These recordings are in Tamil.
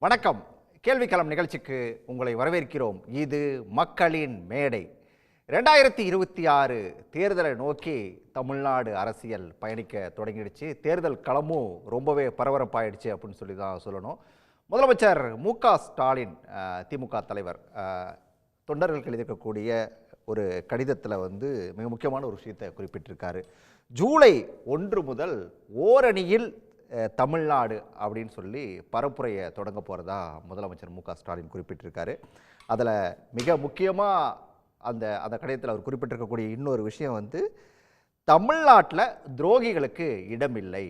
வணக்கம். கேள்விக்களம் நிகழ்ச்சிக்கு உங்களை வரவேற்கிறோம். இது மக்களின் மேடை. 2026 தேர்தலை நோக்கி தமிழ்நாடு அரசியல் பயணிக்க தொடங்கிடுச்சு. தேர்தல் களமும் ரொம்பவே பரபரப்பாயிடுச்சு அப்படின்னு சொல்லி தான் சொல்லணும். முதலமைச்சர் மு.க.ஸ்டாலின் திமுக தலைவர் தொண்டர்களுக்கு எழுதியிருக்கக்கூடிய ஒரு கடிதத்தில் மிக முக்கியமான ஒரு விஷயத்தை குறிப்பிட்டிருக்காரு. ஜூலை 1 முதல் ஓரணியில் தமிழ்நாடு அப்படின்னு சொல்லி பரப்புரையை தொடங்க போகிறதா முதலமைச்சர் மு.க.ஸ்டாலின் குறிப்பிட்டிருக்காரு. அதில் மிக முக்கியமாக அந்த கடிதத்தில் அவர் குறிப்பிட்டிருக்கக்கூடிய இன்னொரு விஷயம் தமிழ்நாட்டில் துரோகிகளுக்கு இடமில்லை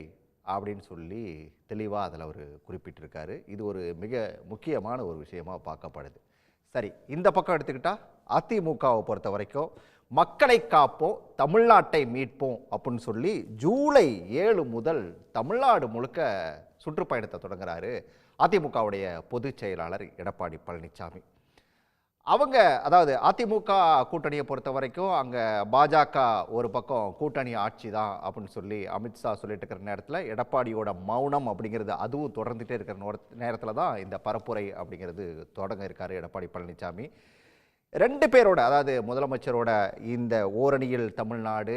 அப்படின்னு சொல்லி தெளிவாக அதில் அவர் குறிப்பிட்டிருக்காரு. இது ஒரு மிக முக்கியமான ஒரு விஷயமாக பார்க்கப்படுது. சரி, இந்த பக்கம் எடுத்துக்கிட்டால் அதிமுகவை பொறுத்த வரைக்கும் மக்களை காப்போம், தமிழ்நாட்டை மீட்போம் அப்படின்னு சொல்லி ஜூலை 7 முதல் தமிழ்நாடு முழுக்க சுற்றுப்பயணத்தை தொடங்குறாரு அதிமுகவுடைய பொதுச் செயலாளர் எடப்பாடி பழனிசாமி. அதாவது அதிமுக கூட்டணியை பொறுத்த வரைக்கும் அங்கே பாஜக ஒரு பக்கம் கூட்டணி ஆட்சி தான் அப்படின்னு சொல்லி அமித்ஷா சொல்லிட்டு இருக்கிற நேரத்தில் எடப்பாடியோட மௌனம் அப்படிங்கிறது அதுவும் தொடர்ந்துட்டே இருக்கிற நேரத்தில் தான் இந்த பரப்புரை அப்படிங்கிறது தொடங்க இருக்காரு எடப்பாடி பழனிசாமி. ரெண்டு பேரோட, அதாவது முதலமைச்சரோட இந்த ஓரணியில் தமிழ்நாடு,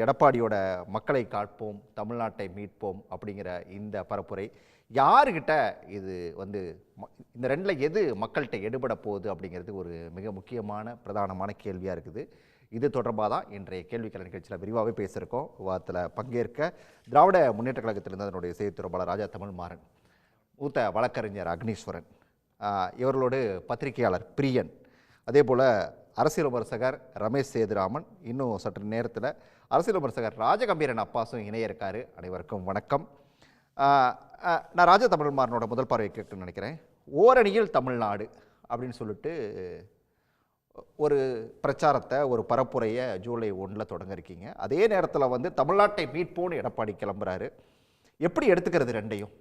எடப்பாடியோட மக்களை காப்போம், தமிழ்நாட்டை மீட்போம் அப்படிங்கிற இந்த பரப்புரை யாருக்கிட்ட இது இந்த ரெண்டில் எது மக்கள்கிட்ட எடுபட போகுது அப்படிங்கிறது ஒரு மிக முக்கியமான பிரதானமான கேள்வியாக இருக்குது. இது தொடர்பாக தான் இன்றைய கேள்விக்கள நிகழ்ச்சியில் விரிவாகவே பேசியிருக்கோம். விவாதத்தில் பங்கேற்க திராவிட முன்னேற்ற கழகத்திலிருந்து அதனுடைய செய்தி தொடர்பாளர் ராஜா தமிழ்மாறன், மூத்த வழக்கறிஞர் அக்னீஸ்வரன், இவர்களோடு பத்திரிகையாளர் பிரியன், அதே போல் அரசியல் விமர்சகர் ரமேஷ் சேதுராமன், இன்னும் சற்று நேரத்தில் அரசியல் விமர்சகர் ராஜகம்பீரன் அப்பாஸும் இணைய இருக்காரு. அனைவருக்கும் வணக்கம். நான் ராஜா தமிழ்மாறனோட முதல் பார்வையை கேட்கணும்னு நினைக்கிறேன். ஓரணியில் தமிழ்நாடு அப்படின்னு சொல்லிட்டு ஒரு பிரச்சாரத்தை, ஒரு பரப்புரையை ஜூலை 1 தொடங்க இருக்கீங்க. அதே நேரத்தில் தமிழ்நாட்டை மீட்போன்னு எடப்பாடி கிளம்புறாரு. எப்படி எடுத்துக்கிறது ரெண்டையும்?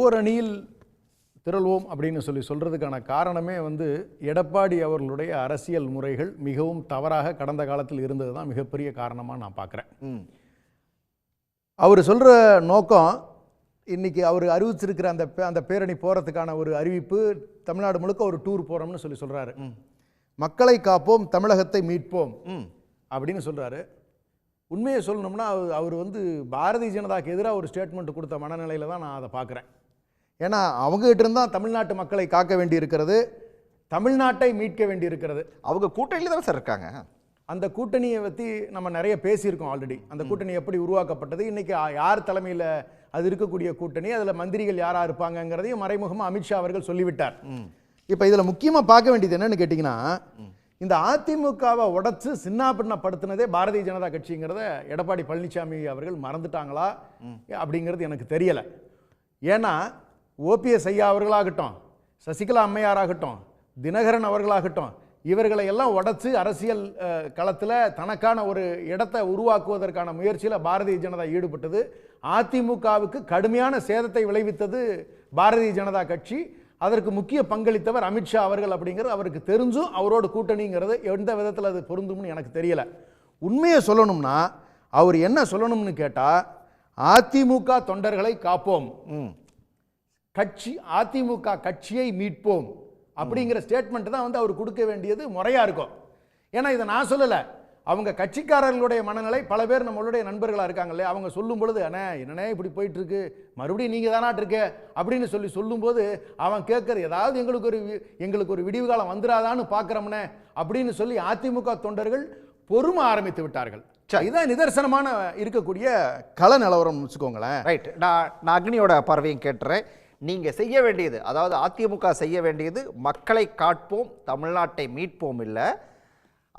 ஓரணியில் திரள்வோம் அப்படின்னு சொல்கிறதுக்கான காரணமே எடப்பாடி அவர்களுடைய அரசியல் முறைகள் மிகவும் தவறாக கடந்த காலத்தில் இருந்தது தான் மிகப்பெரிய காரணமாக நான் பார்க்குறேன். அவர் சொல்கிற நோக்கம், இன்றைக்கி அவர் அறிவிச்சிருக்கிற அந்த பேரணி போகிறதுக்கான ஒரு அறிவிப்பு, தமிழ்நாடு முழுக்க ஒரு டூர் போகிறோம்னு சொல்கிறாரு. மக்களை காப்போம், தமிழகத்தை மீட்போம் அப்படின்னு சொல்கிறாரு. உண்மையை சொல்லணும்னா அவர் பாரதிய ஜனதாக்கு எதிராக ஒரு ஸ்டேட்மெண்ட் கொடுத்த மனநிலையில் தான் நான் அதை பார்க்குறேன். ஏன்னா அவங்ககிட்ட இருந்தால் தமிழ்நாட்டு மக்களை காக்க வேண்டி இருக்கிறது, தமிழ்நாட்டை மீட்க வேண்டி இருக்கிறது. அவங்க கூட்டணியில் தான் சார் இருக்காங்க. அந்த கூட்டணியை பற்றி நம்ம நிறைய பேசியிருக்கோம் ஆல்ரெடி. அந்த கூட்டணி எப்படி உருவாக்கப்பட்டது, இன்றைக்கி யார் தலைமையில் அது இருக்கக்கூடிய கூட்டணி, அதில் மந்திரிகள் யாராக இருப்பாங்கங்கிறதையும் மறைமுகமாக அமித்ஷா அவர்கள் சொல்லிவிட்டார். இப்போ இதில் முக்கியமாக பார்க்க வேண்டியது என்னன்னு கேட்டிங்கன்னா, இந்த அதிமுகவை உடைச்சு சின்னாபின்னப்படுத்தினதே பாரதிய ஜனதா கட்சிங்கிறத எடப்பாடி பழனிசாமி அவர்கள் மறந்துட்டாங்களா அப்படிங்கிறது எனக்கு தெரியலை. ஏன்னா ஓபிஎஸ் ஐயா அவர்களாகட்டும், சசிகலா அம்மையாராகட்டும், தினகரன் அவர்களாகட்டும், இவர்களை எல்லாம் உடைச்சு அரசியல் களத்தில் தனக்கான ஒரு இடத்தை உருவாக்குவதற்கான முயற்சியில் பாரதிய ஜனதா ஈடுபட்டது. அதிமுகவுக்கு கடுமையான சேதத்தை விளைவித்தது பாரதிய ஜனதா கட்சி. அதற்கு முக்கிய பங்களித்தவர் அமித்ஷா அவர்கள் அப்படிங்கிறது அவருக்கு தெரிஞ்சும் அவரோட கூட்டணிங்கிறது எந்த விதத்தில் அது பொருந்தும்னு எனக்கு தெரியலை. உண்மையை சொல்லணும்னா அவர் என்ன சொல்லணும்னு கேட்டால், அதிமுக தொண்டர்களை காப்போம், அதிமுக கட்சியை மீட்போம் அப்படிங்கிற ஸ்டேட்மெண்ட் தான் அவர் கொடுக்க வேண்டியது முறையா இருக்கும். ஏன்னா இதை நான் சொல்லலை, அவங்க கட்சிக்காரர்களுடைய மனநிலை. பல பேர் நம்மளுடைய நண்பர்களாக இருக்காங்களே, அவங்க சொல்லும் பொழுது என்னண்ணே இப்படி போயிட்டு இருக்கு, மறுபடியும் நீங்கள் தானாட்டு இருக்க அப்படின்னு சொல்லும்போது அவன் கேட்குற, ஏதாவது எங்களுக்கு ஒரு விடிவு காலம் வந்துடாதான்னு பார்க்குறோம்னே அப்படின்னு சொல்லி அதிமுக தொண்டர்கள் பொறுமை ஆரம்பித்து விட்டார்கள். இதுதான் நிதர்சனமான இருக்கக்கூடிய கள நிலவரம் வச்சுக்கோங்களேன். ரைட். நான் அக்னியோட பார்வையும் கேட்டுறேன். நீங்கள் செய்ய வேண்டியது, அதாவது அதிமுக செய்ய வேண்டியது மக்களை காப்போம், தமிழ்நாட்டை மீட்போம் இல்லை,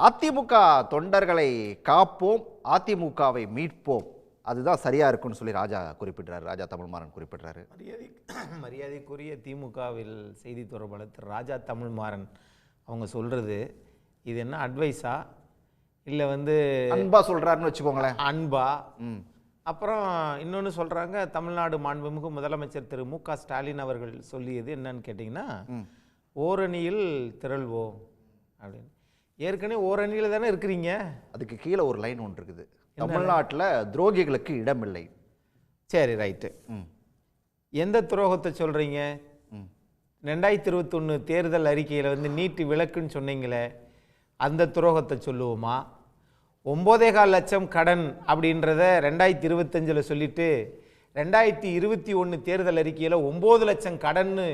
அதிமுக தொண்டர்களை காப்போம், அதிமுகவை மீட்போம், அதுதான் சரியா இருக்குன்னு சொல்லி ராஜா தமிழ்மாறன் குறிப்பிடுறாரு. மரியாதைக்குரிய திமுகவில் செய்தி தொடர்பாளர் திரு ராஜா தமிழ்மாறன் அவங்க சொல்றது இது என்ன அட்வைஸா இல்லை அன்பா சொல்றாருன்னு வச்சுக்கோங்களேன். அன்பா. அப்புறம் இன்னொன்று சொல்கிறாங்க, தமிழ்நாடு மாண்புமிகு முதலமைச்சர் திரு மு.க.ஸ்டாலின் அவர்கள் சொல்லியது என்னன்னு கேட்டிங்கன்னா, ஓரணியில் திரள்வோம் அப்படின்னு. ஏற்கனவே ஓரணியில் தானே இருக்கிறீங்க. அதுக்கு கீழே ஒரு லைன் ஒன்று இருக்குது, தமிழ்நாட்டில் துரோகிகளுக்கு இடமில்லை. சரி, ரைட்டு. எந்த துரோகத்தை சொல்கிறீங்க? 2021 தேர்தல் அறிக்கையில் வந்து நீட்டு விலக்குன்னு சொன்னீங்களே, அந்த துரோகத்தை சொல்லுவோமா? 9,4 லட்சம் கடன் அப்படின்றத 2025 சொல்லிட்டு 2021 தேர்தல் அறிக்கையில் 9 லட்சம் கடன்னு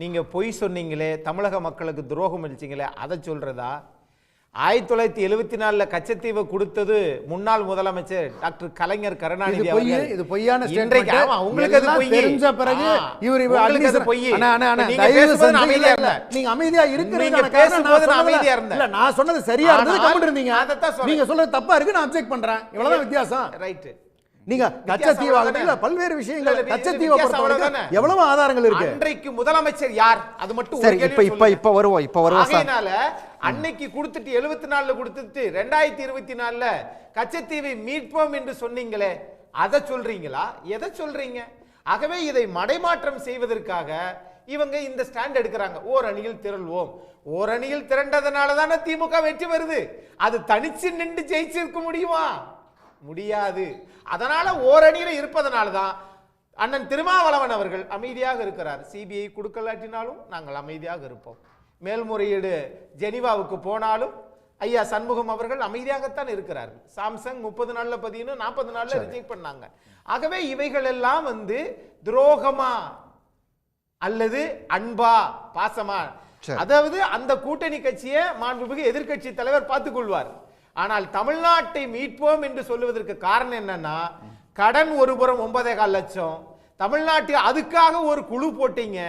நீங்கள் பொய் சொன்னீங்களே, தமிழக மக்களுக்கு துரோகம் அளிச்சிங்களே, அதை சொல்கிறதா? 1974 கச்சத்தீவை கொடுத்தது முன்னாள் முதலமைச்சர் டாக்டர் கலைஞர் கருணாநிதி அவர்கள். இது பொய்யான இன்றைக்கு ஆமா, உங்களுக்கு அது பொய் தெரிஞ்ச பிறகு இவர் உங்களுக்கு அது பொய். நீங்க பேசும்போது நான் அமைதியா இருந்தேன். நீங்க அமைதியா இருக்கிறதுக்கான பேசும்போது நான் காரணம் அமைதியா இருந்தேன். இல்ல, நான் சொன்னது சரியா இருந்தது, கமெண்ட் இருந்தீங்க. அதத்தான் சொல்றேன். நீங்க சொல்றது தப்பா இருக்கு, நான் அப்செக்ட் பண்றேன். இவ்வளவுதான் வித்தியாசம். ரைட். நீங்க கச்சத்தீவாக பல்வேறு விஷயங்கள், கச்சத்தீவை பொறுத்தவரை எவ்வளவு ஆதாரங்கள் இருக்கு. அன்றைக்கு முதலமைச்சர் யார்? அது மட்டும் சரி, இப்ப வருவோம். அதனால அன்னைக்கு கொடுத்துட்டு 74 கொடுத்துட்டு 2024 கச்சத்தீவை மீட்போம் என்று சொன்னீங்களே, அதை சொல்றீங்களா? எதை சொல்றீங்க? ஆகவே இதை மடைமாற்றம் செய்வதற்காக இவங்க இந்த ஸ்டாண்ட் எடுக்கிறாங்க. ஓரணியில் திரள்வோம். ஓரணியில் திரண்டதனால தானே திமுக வெற்றி வருது. அது தனிச்சு நின்று ஜெயிச்சிருக்க முடியுமா? முடியாது. அதனால ஓரணியில இருப்பதனால தான் அண்ணன் திருமாவளவன் அவர்கள் அமைதியாக இருக்கிறார். சிபிஐ கொடுக்கலாட்டினாலும் நாங்கள் அமைதியாக இருப்போம். மேல்முறையீடு ஜெனீவாவுக்கு போனாலும் ஐயா சண்முகம் அவர்கள் அமைதியாகத்தான் இருக்கிறார்கள். சாம்சங் 30 நாள்ல பதியணும், 40 நாள்ல ரிஜெக்ட் பண்ணாங்க. ஆகவே இவைகள் எல்லாம் வந்து துரோகமா அல்லது அன்பா பாசமா, அதாவது அந்த கூட்டணி கட்சியை மாண்புமிகு எதிர்க்கட்சி தலைவர் பார்த்துக் கொள்வார். ஆனால் தமிழ்நாட்டை மீட்போம் என்று சொல்லுவதற்கு காரணம் என்னன்னா, கடன் ஒருபுறம் 9,4 லட்சம், தமிழ்நாட்டில் அதுக்காக ஒரு குழு போட்டீங்க.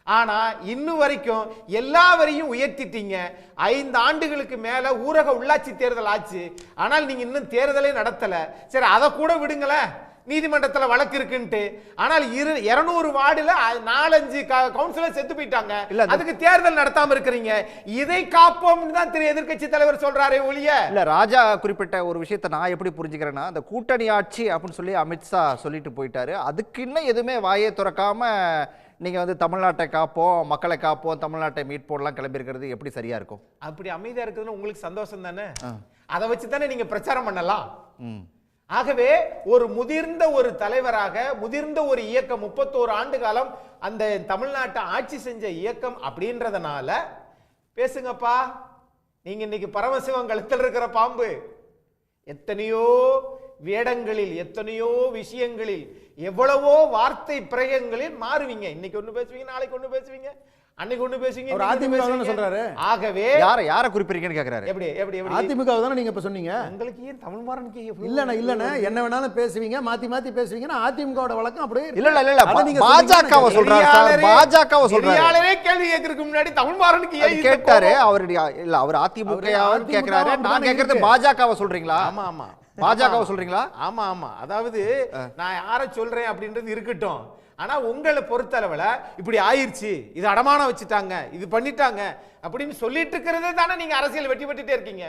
ஆனா இன்னும் வரைக்கும் எல்லாவரையும் உயர்த்திட்டீங்க. 5 ஆண்டுகளுக்கு மேல ஊரக உள்ளாட்சி தேர்தல் ஆச்சு, ஆனால் நீங்க இன்னும் தேர்தலே நடத்தல. சரி, அதை கூட விடுங்களேன், நீதிமன்றத்தில் வழக்கு இருக்குன்ட்டு. ஆனால் 200 வார்டுல 4-5 கவுன்சிலர் செத்து போயிட்டாங்க. அதுக்கு தேர்தல் நடத்தாம இருக்கிறீங்க. இதை காப்போம் தான் திரு எதிர்க்கட்சி தலைவர் சொல்றாரே ஒழிய. இல்ல, ராஜா குறிப்பிட்ட ஒரு விஷயத்தை நான் எப்படி புரிஞ்சுக்கிறேன்னா, அந்த கூட்டணி ஆட்சி அப்படின்னு சொல்லி அமித்ஷா சொல்லிட்டு போயிட்டாரு. அதுக்கு இன்னும் எதுவுமே வாயை திறக்காம நீங்க வந்து தமிழ்நாட்டை காப்போம், மக்களை காப்போம், தமிழ்நாட்டை மீட்போம்லாம் கிளம்பி இருக்கிறது எப்படி சரியா இருக்கும்? அப்படி அமைதியா இருக்குதுன்னு உங்களுக்கு சந்தோஷம் தானே? அதை வச்சு தானே நீங்க பிரச்சாரம் பண்ணலாம். ஆகவே ஒரு முதிர்ந்த ஒரு தலைவராக, முதிர்ந்த ஒரு இயக்கம், 31 ஆண்டு காலம் அந்த தமிழ்நாட்டை ஆட்சி செஞ்ச இயக்கம் அப்படின்றதுனால பேசுங்கப்பா. நீங்க இன்னைக்கு பரமசிவம் கழுத்தில் இருக்கிற பாம்பு. எத்தனையோ வேடங்களில், எத்தனையோ விஷயங்களில், எவ்வளவோ வார்த்தை பிரயோகங்களில் மாறுவீங்க. இன்னைக்கு ஒண்ணு பேசுவீங்க, நாளைக்கு ஒண்ணு பேசுவீங்க, அன்னைக்கு ஒண்ணு பேசுவீங்க. சொல்றாரு. ஆகவே யார குறிப்பிடுறீங்கன்னு கேக்குறாரு. எப்படி அதிமுக தானே நீங்க இப்ப சொன்னீங்க. உங்களுக்கு ஏன் தமிழ் மாறனுக்கு இல்லண்ணா என்ன வேணாலும் பேசுவீங்க, மாத்தி பேசுவீங்கன்னா அதிமுகவோட வழக்கம் அப்படியே. இல்ல பாஜகவை சொல்றாரு சார். பாஜகவை சொல்றாரு. கேள்வி கேட்கறதுக்கு முன்னாடி தமிழ் மாறனுக்கு ஏன் கேட்டாரு அவருடைய. இல்ல, அவர் அதிமுகவை கேக்குறாரு. நான் கேக்குறது பாஜகவை சொல்றீங்களா? ஆமா பாஜகவை சொல்றீங்களா? ஆமா. அதாவது நான் யார சொல்றேன் அப்படின்றது இருக்கட்டும். ஆனா உங்களை பொறுத்தளவுல இப்படி ஆயிருச்சு, இது அடமானம் வச்சுட்டாங்க, இது பண்ணிட்டாங்க அப்படின்னு சொல்லிட்டு இருக்கிறதே தானே நீங்க அரசியல் வெட்டி வெட்டிட்டே இருக்கீங்க.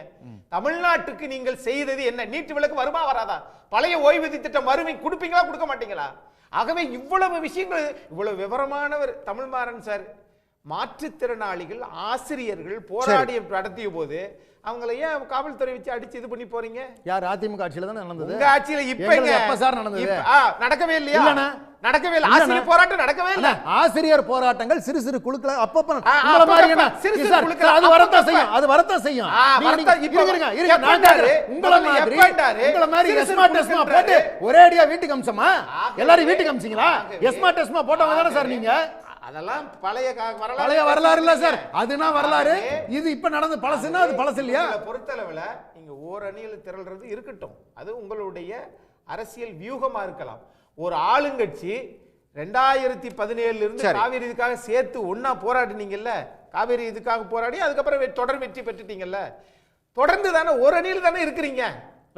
தமிழ்நாட்டுக்கு நீங்கள் செய்தது என்ன? நீட்டு விலக்கு வருமா வராதா? பழைய ஓய்வூதிய திட்டம் வருவி கொடுப்பீங்களா கொடுக்க மாட்டீங்களா? ஆகவே இவ்வளவு விஷயங்கள், இவ்வளவு விவரமானவர் தமிழ்மாறன் சார். மாற்றுத்திறனாளிகள் ஆசிரியர்கள் போராடிய நடத்திய போது அவங்களை ஏன் காவல்துறை வச்சு அடிச்சு இது பண்ணி போறீங்க? யார்? அதிமுக ஆட்சியில தானே நடந்தது. உங்க ஆட்சியில எப்ப சார் நடந்தது? நடக்கவே இல்லையா? நடக்கவே இல்லை. ஆசிரியர் போராட்டம் நடக்கவே இல்லை. ஆசிரியர் போராட்டங்கள் சிறு சிறு குழுக்கள அப்பப்ப அது வரத்தான் செய்யும். அது வரத்தான் செய்யும். உங்கள மாதிரி எஸ்மா டெஸ்மா போட்டு ஒரேடியா வீட்டுக்கு அம்சமா எல்லாரும் வீட்டுக்கு அம்சீங்களா? எஸ்மா டெஸ்மா போட்டவங்க தானே சார் நீங்க. அதெல்லாம் பழைய வரலாறு இல்ல சார். அதுனா வரலாறு. இது இப்ப நடந்த பழசுன்னா அது பழசு இல்லையா? பொறுத்தளவுல நீங்க ஓரணியில் திரள்றது இருக்கட்டும், அது உங்களுடைய அரசியல் வியூகமா இருக்கலாம். ஒரு ஆளுங்கட்சி 2017 இருந்து காவிரி இதுக்காக சேர்த்து ஒன்னா போராடினீங்கல்ல, காவிரி இதுக்காக போராடி அதுக்கப்புறம் தொடர் வெற்றி பெற்றுட்டீங்கல்ல, தொடர்ந்து தானே ஓரணியில் தானே இருக்கிறீங்க.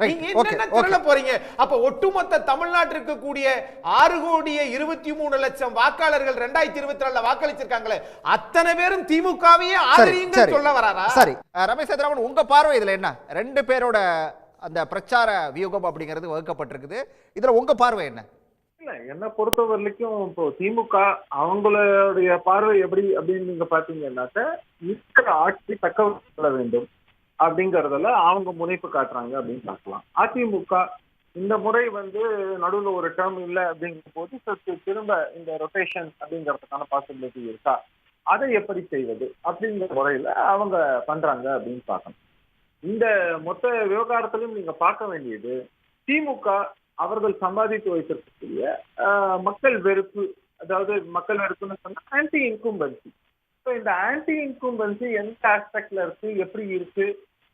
நீங்க என்ன திரள போறீங்க? அப்ப ஒட்டுமொத்த தமிழ்நாட்டில் இருக்கக்கூடிய 6,23,00,000 வாக்காளர்கள் 2024 வாக்களிச்சிருக்காங்களே, அத்தனை பேரும் திமுகவையே ஆதரிங்க சொல்ல வராரா? சரி, ரமேஷ் சேதுராமன், உங்க பார்வை இதுல என்ன? 2 பேரோட அந்த பிரச்சார வியூகம் அப்படிங்கிறது வகுக்கப்பட்டிருக்குது. இதுல உங்க பார்வை என்ன? இல்ல, என்ன பொறுத்த வரைக்கும் இப்போ திமுக அவங்களுடைய பார்வை எப்படி அப்படின்னு நீங்க பாத்தீங்கன்னாக்க, இருக்கிற ஆட்சி தக்க கொள்ள வேண்டும் அப்படிங்கறதுல அவங்க முனைப்பு காட்டுறாங்க அப்படின்னு பார்க்கலாம். அதிமுக இந்த முறை நடுவில் ஒரு டேர்ம் இல்லை அப்படிங்கிற போது சற்று திரும்ப இந்த ரொட்டேஷன் அப்படிங்கிறதுக்கான பாசிபிலிட்டி இருக்கா அதை எப்படி செய்வது அப்படிங்கிற முறையில அவங்க பண்றாங்க அப்படின்னு பார்க்கணும். இந்த மொத்த விவகாரத்திலும் நீங்க பார்க்க வேண்டியது திமுக அவர்கள் சம்பாதித்து வைத்திருக்கக்கூடிய மக்கள் வெறுப்பு, அதாவது மக்கள் வெறுப்புன்னு சொன்னா ஆன்டி இன்கும்பன்சி. இந்த ஆன்டி இன்கும்பன்சி எந்த ஆஸ்பெக்ட்ல இருக்கு, எப்படி இருக்கு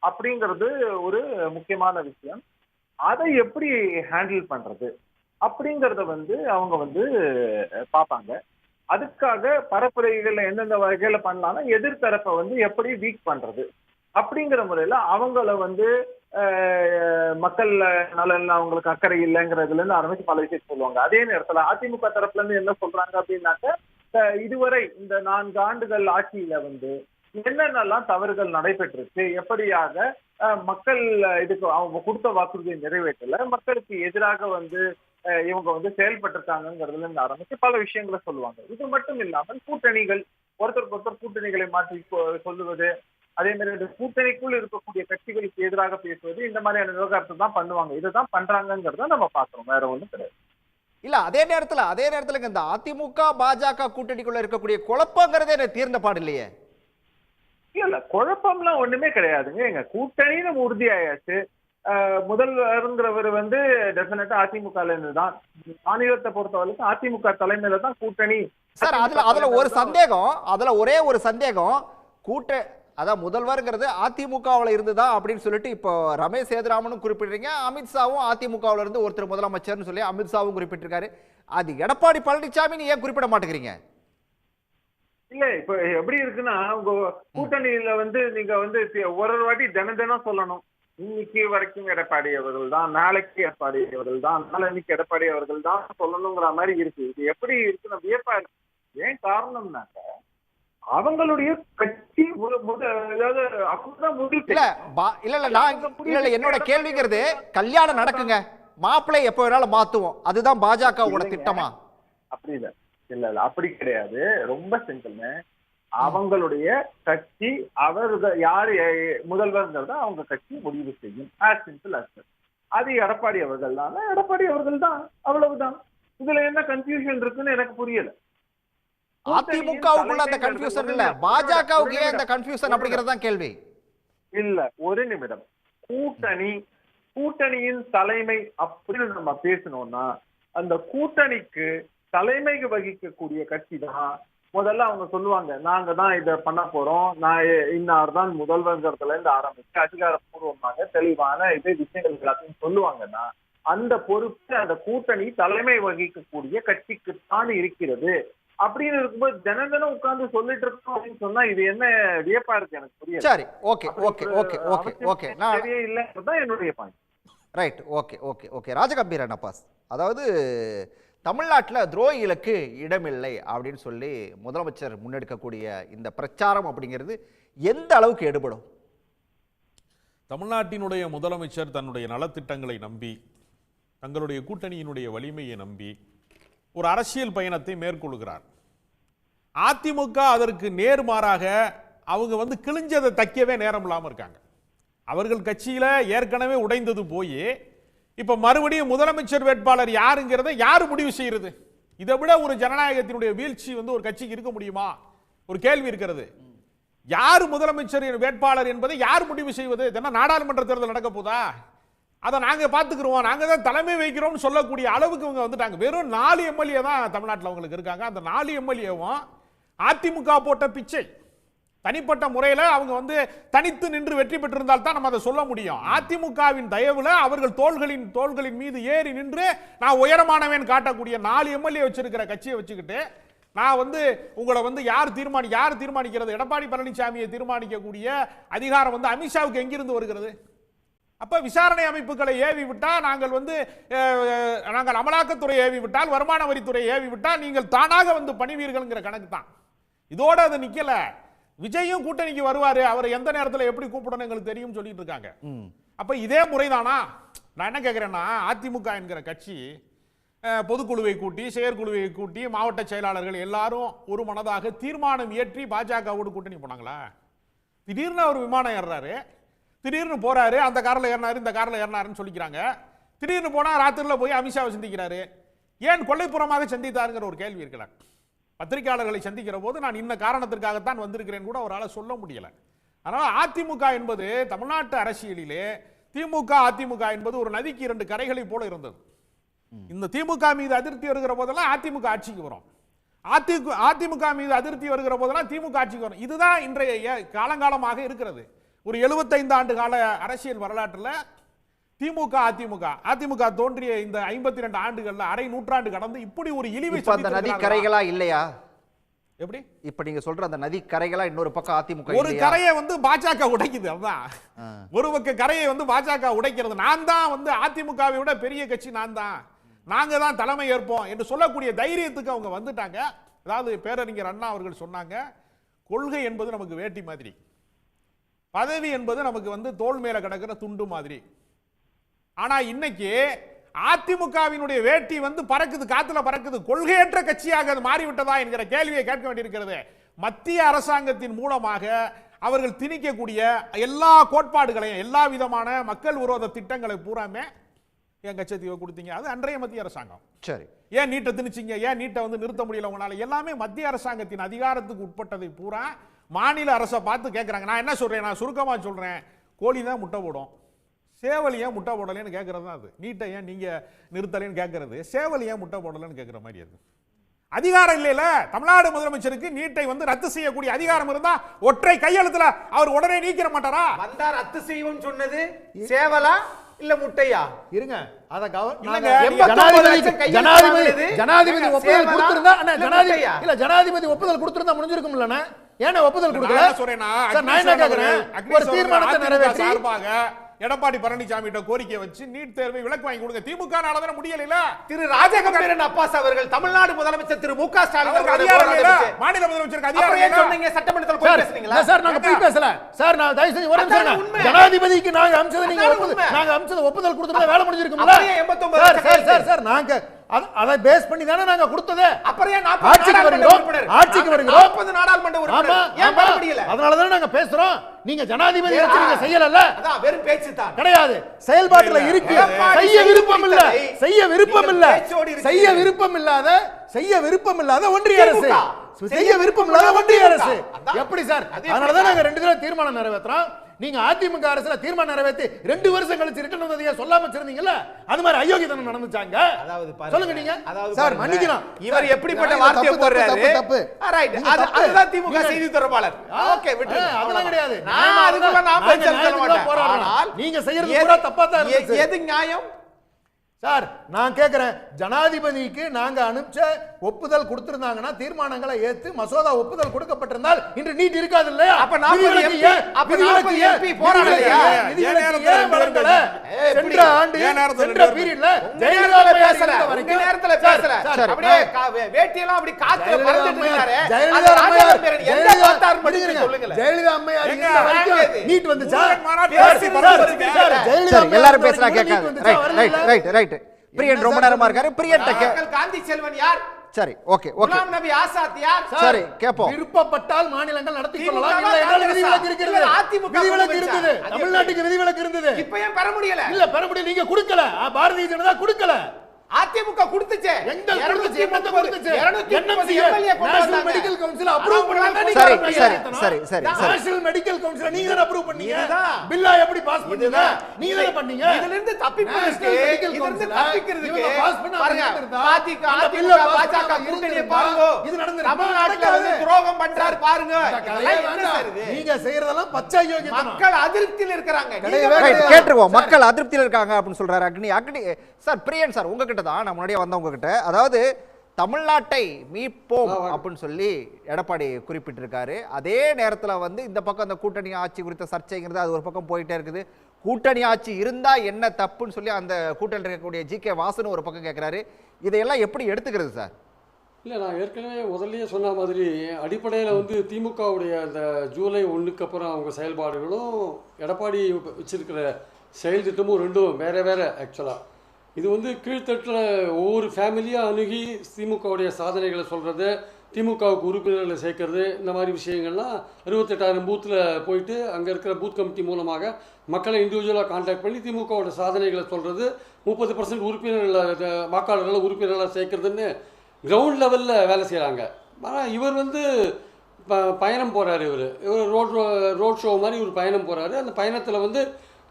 அப்படிங்கிறது ஒரு முக்கியமான விஷயம். அதை எப்படி ஹேண்டில் பண்றது அப்படிங்கறத அவங்க பார்ப்பாங்க. அதுக்காக பரப்புரைகள் எந்தெந்த வகையில பண்ணலாம்னா எதிர்த்தரப்பை எப்படி வீக் பண்றது அப்படிங்கிற முறையில அவங்கள மக்கள் நலன் அவங்களுக்கு அக்கறை இல்லைங்கிறதுல இருந்து ஆரம்பிச்சு பல விஷயம் சொல்லுவாங்க. அதே நேரத்துல அதிமுக தரப்புல இருந்து என்ன சொல்றாங்க அப்படின்னாக்க இதுவரை இந்த 4 ஆண்டுகள் ஆட்சியில என்னென்னலாம் தவறுகள் நடைபெற்றிருக்கு, எப்படியாக மக்கள் இதுக்கு அவங்க கொடுத்த வாக்குறுதியை நிறைவேற்றல, மக்களுக்கு எதிராக இவங்க செயல்பட்டிருக்காங்கிறதுல இருந்து ஆரம்பிச்சு பல விஷயங்களை சொல்லுவாங்க. இது மட்டும் இல்லாமல் கூட்டணிகள், ஒருத்தருக்கு ஒருத்தர் கூட்டணிகளை மாற்றி சொல்லுவது, அதே மாதிரி இந்த கூட்டணிக்குள் இருக்கக்கூடிய கட்சிகளுக்கு எதிராக பேசுவது, இந்த மாதிரியான விவகாரத்தை தான் பண்ணுவாங்க. இதுதான் பண்றாங்கிறத நம்ம பாக்குறோம், வேற ஒண்ணும் கிடையாது. இல்ல அதே நேரத்துல இந்த அதிமுக பாஜக கூட்டணிக்குள்ள இருக்கக்கூடிய குழப்பங்கிறதே தீர்ந்த பாடு இல்லையே. இல்ல குழப்பம்லாம் ஒண்ணுமே கிடையாதுங்க. எங்க கூட்டணி நம்ம உறுதியாயாச்சு. முதல்வருங்கிறவர் டெஃபினட்டா அதிமுகல இருந்துதான். மாநிலத்தை பொறுத்த வரைக்கும் அதிமுக தலைமையில தான் கூட்டணி. சார் அதுல ஒரு சந்தேகம், அதுல ஒரே ஒரு சந்தேகம், அதான் முதல்வர்ங்கிறது அதிமுகவில் இருந்துதான் அப்படின்னு சொல்லிட்டு இப்போ ரமேஷ் சேதுராமனும் குறிப்பிடுறீங்க, அமித்ஷாவும் அதிமுகவில் இருந்து ஒருத்தர் முதலமைச்சர்னு சொல்லி அமித்ஷாவும் குறிப்பிட்டிருக்காரு. அது எடப்பாடி பழனிசாமி ஏன் குறிப்பிட மாட்டேங்கிறீங்க? இல்ல இப்ப எப்படி இருக்குன்னா, உங்க கூட்டணியில நீங்க ஒரு வாட்டி தினம் சொல்லணும், இன்னைக்கு வரைக்கும் எடப்பாடி அவர்கள் தான், நாளைக்கு எடப்பாடி அவர்கள் தான், நாளைக்கு எடப்பாடி அவர்கள் தான் சொல்லணுங்கிற மாதிரி இருக்கு. இது எப்படி இருக்குன்னு வியப்பா இருக்கு. ஏன் காரணம்னாக்க அவங்களுடைய கட்சி என்னோட கேள்விங்கிறது, கல்யாணம் நடக்குங்க, மாப்பிள்ளை எப்ப வேணாலும் மாத்துவோம், அதுதான் பாஜகவோட திட்டமா? அப்படி இல்ல இல்ல அப்படி கிடையாது. ரொம்ப சிம்பிள்ங்க. அவங்களுடைய கட்சி, அவர்கள் யாரு முதல்வர்ங்கிறத அவங்க கட்சி முடிவு செய்யும். As simple as that. அது எடப்பாடி அவர்கள் தான், எடப்பாடி அவர்கள் தான், அவ்வளவுதான். இதுல என்ன கன்ஃபியூஷன் இருக்குன்னு எனக்கு புரியல. அதிமுகவுக்குள்ள அந்த கன்ஃபியூஷன் இல்ல, பாஜகவுக்கு ஏன் இந்த கன்ஃபியூஷன் அப்படிங்கறது தான் கேள்வி. இல்ல ஒரு நிமிடம். கூட்டணியின் தலைமை அப்படின்னு நம்ம பேசணும்னா, அந்த கூட்டணிக்கு தலைமை வகிக்கக்கூடிய கட்சி தான் முதல்ல அவங்க சொல்லுவாங்க, நாங்க தான் இதை பண்ண போறோம், நான் இன்னார் தான் முதல்வர்ங்கிறதுல இருந்து ஆரம்பிச்சு அதிகாரப்பூர்வமாக தெளிவான விஷயங்கள் எல்லாத்தையும் சொல்லுவாங்கன்னா, அந்த பொறுப்பு அந்த கூட்டணி தலைமை வகிக்கக்கூடிய கட்சிக்கு தான் இருக்கிறது. அப்படின்னு இருக்கும்போது தினம் உட்கார்ந்து சொல்லிட்டு இருக்கோம் அப்படின்னு சொன்னா இது என்ன வியப்பா இருக்கு எனக்கு புரியல. சரி, okay okay okay okay okay, சரியே இல்லைன்றதுதான் என்னுடைய point. Right, okay okay okay. Rajagambhiran Abbas, அதாவது தமிழ்நாட்டில் துரோகிகளுக்கு இடமில்லை அப்படின்னு சொல்லி முதலமைச்சர் முன்னெடுக்கக்கூடிய இந்த பிரச்சாரம் அப்படிங்கிறது எந்த அளவுக்கு எடுபடும்? தமிழ்நாட்டினுடைய முதலமைச்சர் தன்னுடைய நலத்திட்டங்களை நம்பி, தங்களுடைய கூட்டணியினுடைய வலிமையை நம்பி ஒரு அரசியல் பயணத்தை மேற்கொள்கிறார். அதிமுக அதற்கு நேர்மாறாக அவங்க கிழிஞ்சதை தைக்கவே நேரம் இல்லாமல் இருக்காங்க. அவர்கள் கட்சியில ஏற்கனவே உடைந்தது போய் இப்ப மறுபடியும் முதலமைச்சர் வேட்பாளர் யாருங்கிறத யாரு முடிவு செய்யறது? இதை விட ஒரு ஜனநாயகத்தினுடைய வீழ்ச்சி ஒரு கட்சிக்கு இருக்க முடியுமா? ஒரு கேள்வி இருக்கிறது. யார் முதலமைச்சர் வேட்பாளர் என்பதை யார் முடிவு செய்வது? நாடாளுமன்ற தேர்தல் நடக்க போதா? அதை நாங்க பாத்துக்கிறோம், நாங்க தான் தலைமை வைக்கிறோம்னு சொல்லக்கூடிய அளவுக்கு இவங்க வந்துட்டாங்க. வெறும் 4 எம்எல்ஏ தான் தமிழ்நாட்டில் அவங்களுக்கு இருக்காங்க. அந்த 4 எம்எல்ஏவும் அதிமுக போட்ட பிச்சை. தனிப்பட்ட முறையில் அவங்க தனித்து நின்று வெற்றி பெற்றிருந்தால் தான் நம்ம அதை சொல்ல முடியும். அதிமுகவின் தயவுல அவர்கள் தோள்களின் மீது ஏறி நின்று நான் உயரமானவன் காட்டக்கூடிய 4 எம்எல்ஏ வச்சிருக்கிற கட்சியை வச்சுக்கிட்டு நான் உங்களை யார் தீர்மானிக்கிறது? எடப்பாடி பழனிசாமியை தீர்மானிக்கக்கூடிய அதிகாரம் அமித்ஷாவுக்கு எங்கிருந்து வருகிறது? அப்ப விசாரணை அமைப்புகளை ஏவி விட்டால் நாங்கள் அமலாக்கத்துறை ஏவி விட்டால், வருமான வரித்துறை ஏவி விட்டால் நீங்கள் தானாக பணிவீர்கள்ங்கிற கணக்கு தான். இதோட அது நிக்கல. விஜயும் கூட்டணிக்கு வருவாரு, அவரை எந்த நேரத்தில் எப்படி கூப்பிடணும் எங்களுக்கு தெரியும் சொல்லிட்டு இருக்காங்க. அப்ப இதே முறைதானா? நான் என்ன கேட்கிறேன்னா, அதிமுக என்கிற கட்சி பொதுக்குழுவை கூட்டி, செயற்குழுவை கூட்டி, மாவட்ட செயலாளர்கள் எல்லாரும் ஒரு மனதாக தீர்மானம் இயற்றி பாஜகவோடு கூட்டணி போனாங்களா? திடீர்னு அவர் விமானம் ஏறாரு, திடீர்னு போறாரு, அந்த காரில் ஏறினாரு, இந்த காரில் ஏறினாருன்னு சொல்லிக்கிறாங்க. திடீர்னு போனா ராத்திரில போய் அமித்ஷாவை சந்திக்கிறாரு. ஏன் கொல்லைப்புறமாக சந்தித்தாருங்கிற ஒரு கேள்வி இருக்கலாம். பத்திரிகையாளர்களை சந்திக்கிற போது நான் இன்ன காரணத்திற்காகத்தான் வந்திருக்கிறேன் கூட அவரால் சொல்ல முடியல. அதனால அதிமுக என்பது தமிழ்நாட்டு அரசியலிலே திமுக அதிமுக என்பது ஒரு நதிக்கு 2 கரைகளை போல இருந்தது. இந்த திமுக மீது அதிருப்தி வருகிற போதெல்லாம் அதிமுக ஆட்சிக்கு வரும், அதிமுக மீது அதிருப்தி வருகிற போதெல்லாம் திமுக ஆட்சிக்கு வரும். இதுதான் இன்றைய காலங்காலமாக இருக்கிறது. ஒரு 75 ஆண்டு கால அரசியல் வரலாற்றில் திமுக அதிமுக தோன்றிய இந்த 52 ஆண்டுகள்ல அரை நூற்றாண்டு கடந்து இப்படி ஒரு இழிவை அந்த நதி கரைகளா இல்லையா? எப்படி இப்ப நீங்க சொல்ற அந்த நதி கரைகளா இன்னொரு பக்கம் அதிமுக ஒரு கரையை பாஜக உடைக்குது. அதுதான் ஒரு பக்க கரையை பாஜக உடைக்கிறது. நான் தான் அதிமுகவை விட பெரிய கட்சி, நான் தான், நாங்க தான் தலைமை ஏற்போம் என்று சொல்லக்கூடிய தைரியத்துக்கு அவங்க வந்துட்டாங்க. அதாவது பேரறிஞர் அண்ணா அவர்கள் சொன்னாங்க, கொள்கை என்பது நமக்கு வேட்டி மாதிரி, பதவி என்பது நமக்கு தோள் மேல கிடக்கிற துண்டு மாதிரி. ஆனா இன்னைக்கு அதிமுகவினுடைய வேட்டி பறக்குது, காத்துல பறக்குது. கொள்கையற்ற கட்சியாக அது மாறிவிட்டதா என்கிற கேள்வியை கேட்க வேண்டியிருக்கிறது. மத்திய அரசாங்கத்தின் மூலமாக அவர்கள் திணிக்கக்கூடிய எல்லா கோட்பாடுகளையும், எல்லா விதமான மக்கள் விரோத திட்டங்களை பூராமே என் கட்சியை கொடுத்தீங்க. அது அன்றைய மத்திய அரசாங்கம். சரி, ஏன் நீட்டை திணிச்சிங்க, ஏன் நீட்டை நிறுத்த முடியல உங்களால? எல்லாமே மத்திய அரசாங்கத்தின் அதிகாரத்துக்கு உட்பட்டதை பூரா மாநில அரசை பார்த்து கேட்கறாங்க. நான் என்ன சொல்றேன், நான் சுருக்கமா சொல்றேன், கோழி தான் முட்டை போடும், சேவல் ஏன் முட்டை போடலன்னு கேட்கறது தான் அது. நீட்டை ஏன் நீங்க நிறுத்தலைன்னு கேட்கறது, சேவல் ஏன் முட்டை போடலன்னு கேட்கிற மாதிரி அது. அதிகாரம் இல்லையில. தமிழ்நாடு முதலமைச்சருக்கு நீட்டை ரத்து செய்யக்கூடிய அதிகாரம் இருந்தா ஒற்றை கையெழுத்துல அவர் உடனே நீக்கிற மாட்டாரா? வந்தா ரத்து செய்வோம் சொன்னது சேவலா இல்ல முட்டையா? இருங்க, அத ஜனாதிபதி ஒப்புதல் கொடுத்திருந்தா ஜனாதிபதி ஒப்புதல் கொடுத்திருந்தா முடிஞ்சிருக்கும் இல்லனா? ஏன்னா ஒப்புதல் கொடுக்கல? நான் என்ன கேக்குறேன், ஒரு தீர்மானத்தை நிறைவேற்றி சார்பாக எடப்பாடி பழனிசாமி கோரிக்கை வச்சு நீட் தேர்வை விலக்கு வாங்கி கொடுங்க. திமுக நாளதான முடியல. திரு ராஜகம்பீரன் அப்பாஸ் அவர்கள் தமிழ்நாடு முதலமைச்சர் திரு மு.க. ஸ்டாலின் மாநில முதலமைச்சருக்கு அதிகாரம் இல்ல. சொன்னீங்க சட்டமன்றத்தில் போய் பேசுறீங்களா? சார் நாங்க போய் பேசல சார். நான் தயவு செஞ்சு வரேன் சார். ஜனாதிபதிக்கு நாங்க அம்சத நீங்க ஒப்புதல் கொடுத்தா வேலை முடிஞ்சிருக்கும்ல? சார் நாங்க அதை பேஸ் பண்ணி தானே நாங்க கொடுத்ததே. அப்புறம் ஏன் ஆட்சிக்கு வருகிறோம் 40 நாடாளுமன்ற உறுப்பினர் ஏன் வர முடியல? அதனால தானே நாங்க பேசுறோம். நீங்க ஜனாதிபதி வச்சு நீங்க செய்யலல்ல? அதான் வெறும் பேச்சு தான் கிடையாது, செயல்பாட்டுல இருக்கு. செய்ய விருப்பம் இல்ல, செய்ய விருப்பம் இல்ல, செய்ய விருப்பம் இல்லாத ஒன்றிய அரசு, செய்ய விருப்பம் இல்லாத ஒன்றிய அரசு எப்படி சார்? அதனால தான் நாங்க 2 தடவை தீர்மானம் நிறைவேற்றோம். நீங்க அதிமுக அரசுல தீர்மானம் நிறைவேற்றி 2 வருஷம் கழிச்சு ரிட்டர்ன் வந்ததையா சொல்லாம வச்சிருந்தீங்கல்ல? அது மாதிரி அயோக்கியத்தனம் நடந்துச்சாங்க. சொல்லுங்க நீங்க. சார் மன்னிக்கலாம், இவர் எப்படிப்பட்ட வார்த்தையை போடுறாரு? தப்பு. ரைட், அதுதான் திமுக செய்தி தொடர்பாளர். ஓகே, விட்டு. அதெல்லாம் கிடையாது. நான் அதுக்குள்ள நான் பேச மாட்டேன். ஆனால் நீங்க செய்யறது பூரா தப்பா தான் இருக்கு. எது நியாயம் சார்? நான் கேக்குறேன், ஜனாதிபதிக்கு நாங்க அனுப்பிச்ச ஒப்புதல் கொடுத்திருந்தாங்கன்னா, தீர்மானங்களை ஏத்து மசோதா ஒப்புதல் கொடுக்கப்பட்டிருந்தால் இன்று நீட் இருக்காது இல்லையா? அப்ப 40 எம்பி போராடலையா? சென்ற ஆண்டு சென்ற பீரியட்ல ஜெயலலிதா பேசல, இந்த நேரத்துல பேசல. அப்படியே வேட்டி எல்லாம் அப்படி காத்துல பறந்துட்டு இருக்காரு. ஜெயலலிதா அம்மையார் இருந்த வரைக்கும் நீட் வந்துச்சா? ஜெயலலிதா எல்லாரும் பேசுறா கேட்காது. ரைட். பிரியன் ரொம்ப நேரமா இருக்காரு. பிரியன் காந்தி செல்வன் யார்? சரி, ஓகே. குலாம் நபி ஆசாத் யார்? சரி, கேப்போம். விருப்பப்பட்டால் மாநிலங்கள் நடத்தி கொள்ளலாம். இல்லை என்றால் விதிவிலக்கு இருக்கிறது. விதிவிலக்கு இருந்தது, தமிழ்நாட்டுக்கு விதிவிலக்கு இருந்தது. இப்ப ஏன் பெற முடியல? இல்ல, பெற முடியல. நீங்க கொடுக்கல, பாரதிய ஜனதா கொடுக்கல. அதிமுக கொடுத்துச்சே. எங்க கொடுத்துச்சு? என்னத்த கொடுத்துச்சு? நேஷனல் மெடிக்கல் கவுன்சில் அப்ரூவ் பண்ணாங்க. சரி. நேஷனல் மெடிக்கல் கவுன்சில் நீங்க தான் அப்ரூவ் பண்ணீங்க. பில்லா எப்படி பாஸ் பண்ணீங்க? நீங்க தான் பண்ணீங்க. இதுல இருந்து தப்பிக்கிறதுக்கு பாஸ் பண்ண பாருங்க. பாஜக கூட்டணியை பாருங்க. இது நடந்து தமிழ்நாட்டுல வந்து துரோகம் பண்றாரு பாருங்க. நீங்க செய்யறதெல்லாம் பச்சை யோகியத்தனம். மக்கள் அதிருப்தியில் இருக்காங்க. கேட்டுருவோம். மக்கள் அதிருப்தியில் இருக்காங்க அப்படின்னு சொல்றாரு அக்னி சார். பிரியன் சார், உங்ககிட்ட தான் நான் முன்னாடியே வந்தவங்க கிட்ட, அதாவது தமிழ்நாட்டை மீட்போம் அப்படின்னு சொல்லி எடப்பாடி குறிப்பிட்டிருக்காரு. அதே நேரத்தில் இந்த பக்கம் அந்த கூட்டணி ஆட்சி குறித்த சர்ச்சைங்கிறது அது ஒரு பக்கம் போயிட்டே இருக்குது. கூட்டணி ஆட்சி இருந்தா என்ன தப்புன்னு சொல்லி அந்த கூட்டணியில் இருக்கக்கூடிய ஜி.கே. வாசன் ஒரு பக்கம் கேட்கிறாரு. இதையெல்லாம் எப்படி எடுத்துக்கிறது சார்? இல்லை, நான் ஏற்கனவே முதல்லயே சொன்ன மாதிரி அடிப்படையில் திமுகவுடைய அந்த ஜூலை 1க்கு அப்புறம் அவங்க செயல்பாடுகளும் எடப்பாடி வச்சிருக்கிற செயல் திட்டமும் ரெண்டும் வேற ஆக்சுவலாக. இது கீழ்த்தட்டில் ஒவ்வொரு ஃபேமிலியாக அணுகி திமுகவுடைய சாதனைகளை சொல்கிறது, திமுகவுக்கு உறுப்பினர்களை சேர்க்கறது, இந்த மாதிரி விஷயங்கள்லாம் 68,000 பூத்தில் போயிட்டு அங்கே இருக்கிற பூத் கமிட்டி மூலமாக மக்களை இண்டிவிஜுவலாக கான்டாக்ட் பண்ணி திமுகவோட சாதனைகளை சொல்கிறது, 30% உறுப்பினர்களை வாக்காளர்களை உறுப்பினர்களை சேர்க்கறதுன்னு கிரவுண்ட் லெவலில் வேலை செய்கிறாங்க. ஆனால் இவர் வந்து பயணம் போகிறாரு. இவர் ரோட் ஷோ மாதிரி ஒரு பயணம் போகிறாரு. அந்த பயணத்தில் வந்து